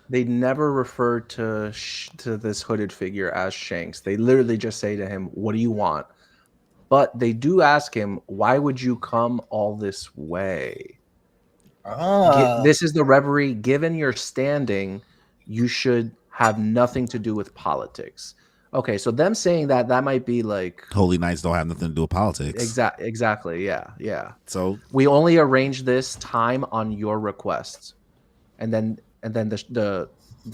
Speaker 3: they never refer to this hooded figure as Shanks. They literally just say to him, "What do you want?" But they do ask him, "Why would you come all this way?" This is the reverie. Given your standing, you should have nothing to do with politics. Okay, so them saying that might be like
Speaker 1: Holy Knights don't have nothing to do with politics.
Speaker 3: exactly. Yeah.
Speaker 1: So
Speaker 3: We only arrange this time on your request, and then the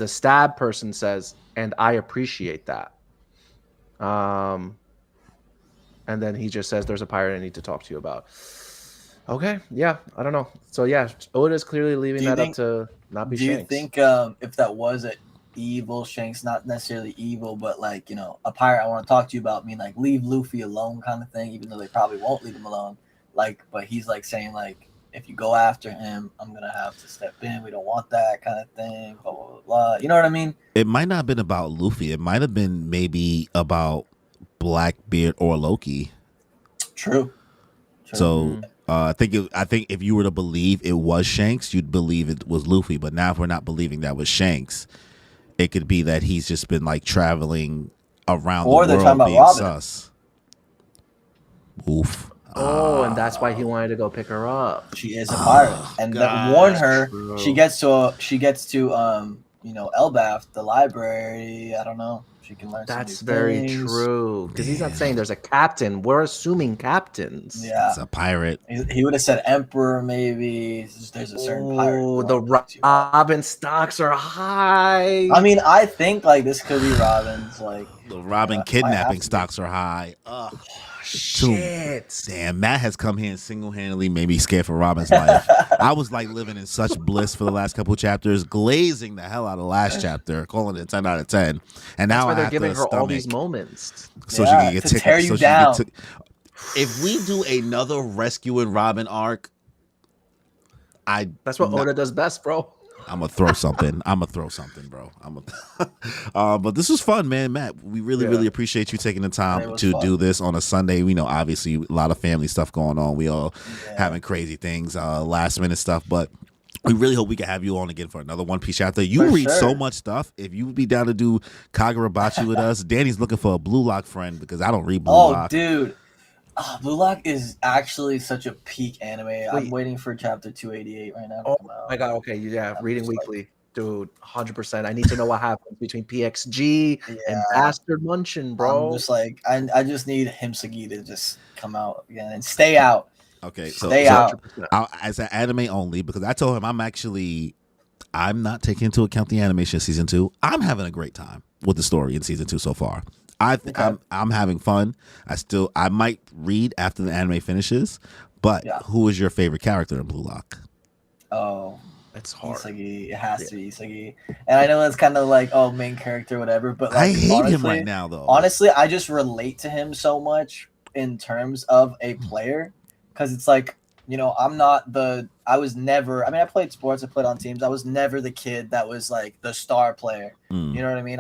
Speaker 3: stab person says, and I appreciate that. And then he just says, "There's a pirate I need to talk to you about." Okay, yeah, I don't know. So yeah, Oda's clearly leaving that up to not be Shanks.
Speaker 2: Do you think if that was an evil Shanks, not necessarily evil, but like, you know, a pirate I want to talk to you about, mean like leave Luffy alone kind of thing, even though they probably won't leave him alone. Like, but he's like saying like, if you go after him, I'm gonna have to step in. We don't want that kind of thing. Blah blah blah. Blah. You know what I mean?
Speaker 1: it might not have been about Luffy. It might have been maybe about Blackbeard or Loki.
Speaker 2: True.
Speaker 1: So I think if you were to believe it was Shanks, you'd believe it was Luffy. But now if we're not believing that was Shanks, it could be that he's just been like traveling around
Speaker 2: or
Speaker 1: the
Speaker 2: they're talking
Speaker 1: world
Speaker 2: about
Speaker 1: being
Speaker 2: Robin.
Speaker 1: sus. Oof.
Speaker 3: Oh, and that's why he wanted to go pick her up.
Speaker 2: She is a pirate, and
Speaker 1: God,
Speaker 2: warn her.
Speaker 3: true.
Speaker 2: She gets to you know, Elbath, the library. I don't know. She can learn.
Speaker 3: That's
Speaker 2: some new
Speaker 3: very
Speaker 2: things.
Speaker 3: true. Because he's not saying there's a captain. We're assuming captains.
Speaker 2: Yeah,
Speaker 1: It's a pirate.
Speaker 2: he would have said emperor. Maybe there's a certain pirate.
Speaker 3: Oh, the Robin stocks are high.
Speaker 2: I mean, I think like this could be Robin's like
Speaker 1: The Robin
Speaker 2: might
Speaker 1: kidnapping
Speaker 2: have to be.
Speaker 1: stocks are high. Ugh.
Speaker 3: Shit.
Speaker 1: Damn, Matt has come here and single-handedly made me scared for Robin's life. I was like living in such bliss for the last couple chapters, glazing the hell out of the last chapter, calling it 10 out of 10. And now
Speaker 3: That's why
Speaker 1: I
Speaker 3: they're
Speaker 1: have
Speaker 3: giving
Speaker 1: to
Speaker 3: her all
Speaker 1: stomach
Speaker 3: these moments.
Speaker 1: so
Speaker 2: Yeah,
Speaker 1: she can get
Speaker 2: to
Speaker 1: tickets.
Speaker 2: tear you
Speaker 1: so she
Speaker 2: down.
Speaker 1: can get if we do another rescuing Robin arc,
Speaker 3: That's what Oda does best, bro.
Speaker 1: I'm gonna throw something. Bro. But this was fun, man. Matt, we really appreciate you taking the time to do this on a Sunday. We know obviously a lot of family stuff going on. We all having crazy things, last minute stuff, but we really hope we can have you on again for another One Piece chapter. You read so much stuff. If you would be down to do Kagurabachi with us, Danny's looking for a Blue Lock friend because I don't read Blue Lock.
Speaker 2: Dude. Blue Lock is actually such a peak anime. I'm waiting for chapter 288 right now to come out.
Speaker 3: My God, okay, reading weekly. Dude, 100%. I need to know what happens between PXG and Bastard Munchin, bro.
Speaker 2: I'm just like, I just need Himsagi to just come out again and stay out.
Speaker 1: Okay, so
Speaker 2: stay out.
Speaker 1: As an anime only, because I told him I'm not taking into account the animation of season 2. I'm having a great time with the story in season 2 so far. I'm having fun. I might read after the anime finishes, but who is your favorite character in Blue Lock?
Speaker 2: Oh,
Speaker 3: it's hard.
Speaker 2: Isagi. It has to be Isagi. And I know that's kind of like, main character, whatever, but like,
Speaker 1: I hate him right now, though.
Speaker 2: Honestly, I just relate to him so much in terms of a player, because it's like, you know, I played sports, I played on teams. I was never the kid that was like the star player. You know what I mean?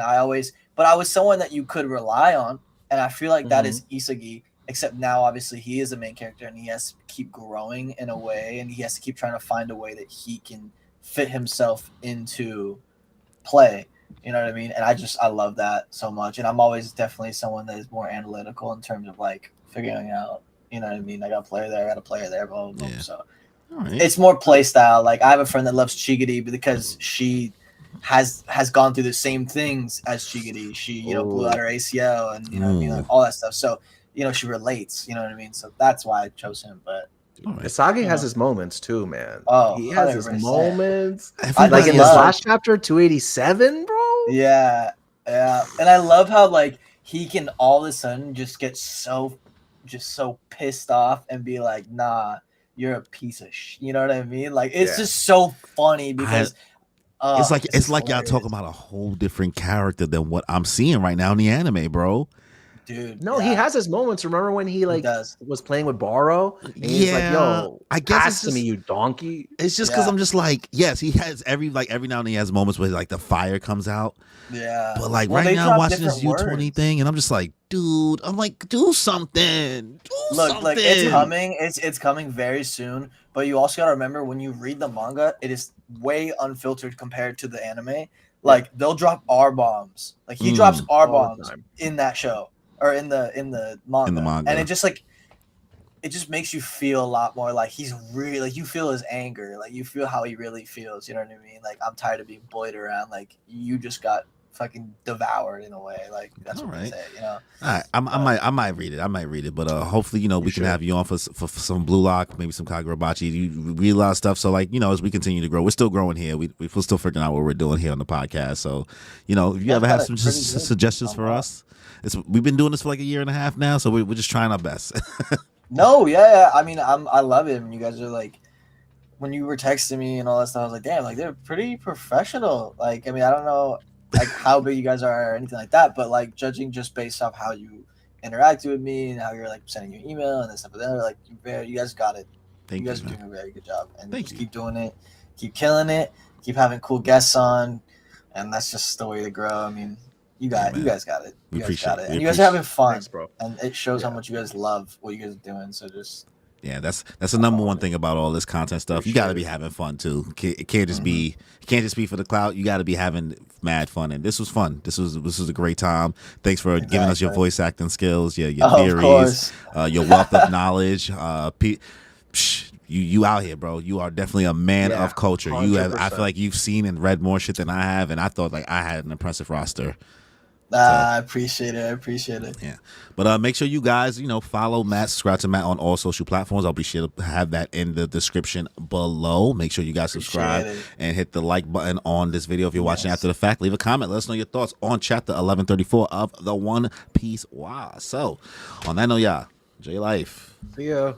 Speaker 2: But I was someone that you could rely on. And I feel like that is Isagi, except now obviously he is a main character and he has to keep growing in a way, and he has to keep trying to find a way that he can fit himself into play. You know what I mean? And I love that so much. And I'm always definitely someone that is more analytical in terms of like figuring out, you know what I mean? I got a player there, blah, blah, blah.
Speaker 1: Yeah.
Speaker 2: So
Speaker 1: right.
Speaker 2: It's more play style. Like I have a friend that loves Chigiri because she has gone through the same things as Chigiri. She, you know, blew out her ACL and, you know what I mean? Like, all that stuff. So, you know, she relates, you know what I mean? So that's why I chose him. But
Speaker 3: Isagi has his moments too, man.
Speaker 2: Oh,
Speaker 3: he has his
Speaker 2: 100%.
Speaker 3: moments.
Speaker 2: I
Speaker 3: Like in
Speaker 2: love-
Speaker 3: this last chapter, 287, bro.
Speaker 2: Yeah. And I love how like he can all of a sudden just get so pissed off and be like, nah, you're a piece of you know what I mean? Like it's just so funny because
Speaker 1: it's like y'all talking about a whole different character than what I'm seeing right now in the anime, bro.
Speaker 2: Dude,
Speaker 3: No, he has his moments. Remember when he was playing with Baro? And he's like, "Yo,
Speaker 1: I guess
Speaker 3: pass
Speaker 1: it's
Speaker 3: to
Speaker 1: just,
Speaker 3: me, you donkey."
Speaker 1: It's just because I'm just like, yes, he has every now and then he has moments where like the fire comes out.
Speaker 2: Yeah.
Speaker 1: But like right now, I'm watching this U20 thing, and I'm just like, dude, I'm like, do something.
Speaker 2: Look, it's coming. It's coming very soon. But you also gotta remember when you read the manga, it is way unfiltered compared to the anime. Like they'll drop R bombs. Like he drops R bombs in that show or in the manga. And it just like it just makes you feel a lot more like he's really like you feel his anger, like you feel how he really feels. You know what I mean? Like I'm tired of being bullied around. Like you just got fucking devoured in a way. Like that's
Speaker 1: All
Speaker 2: what
Speaker 1: right.
Speaker 2: they say. You know.
Speaker 1: All right, I might read it, but hopefully we can have you on for some Blue Lock, maybe some Kagurabachi. You read a lot of stuff, so like as we continue to grow, we're still growing here. We're still figuring out what we're doing here on the podcast. So if you ever have some suggestions for us, we've been doing this for like a year and a half now, so we're just trying our best.
Speaker 2: No, yeah, I mean I love it. And you guys are like, when you were texting me and all that stuff, I was like, damn, like they're pretty professional. Like, I mean, I don't know like how big you guys are or anything like that, but like judging just based off how you interacted with me and how you're like sending your email and this stuff, but then like you guys got it. You guys are doing a very good job, and just keep doing it, keep killing it, keep having cool guests on, and that's just the way to grow. I mean, you guys got it. You guys got it, and you guys are having fun.
Speaker 3: Thanks, bro.
Speaker 2: And it shows how much you guys love what you guys are doing. So just.
Speaker 1: Yeah, that's the number one thing about all this content stuff. You got to be having fun too. It can't just be for the clout. You got to be having mad fun, and this was fun. This was a great time. Thanks for giving us your voice acting skills, your theories, your wealth of knowledge. You out here, bro. You are definitely a man of culture. 100%. You have. I feel like you've seen and read more shit than I have, and I thought like I had an impressive roster.
Speaker 2: I appreciate it.
Speaker 1: Yeah. But make sure you guys, follow Matt, subscribe to Matt on all social platforms. I'll be sure to have that in the description below. Make sure you guys subscribe and hit the like button on this video. If you're watching after the fact, leave a comment. Let us know your thoughts on chapter 1134 of the One Piece. Wow. So, on that note, y'all, enjoy your life.
Speaker 3: See ya.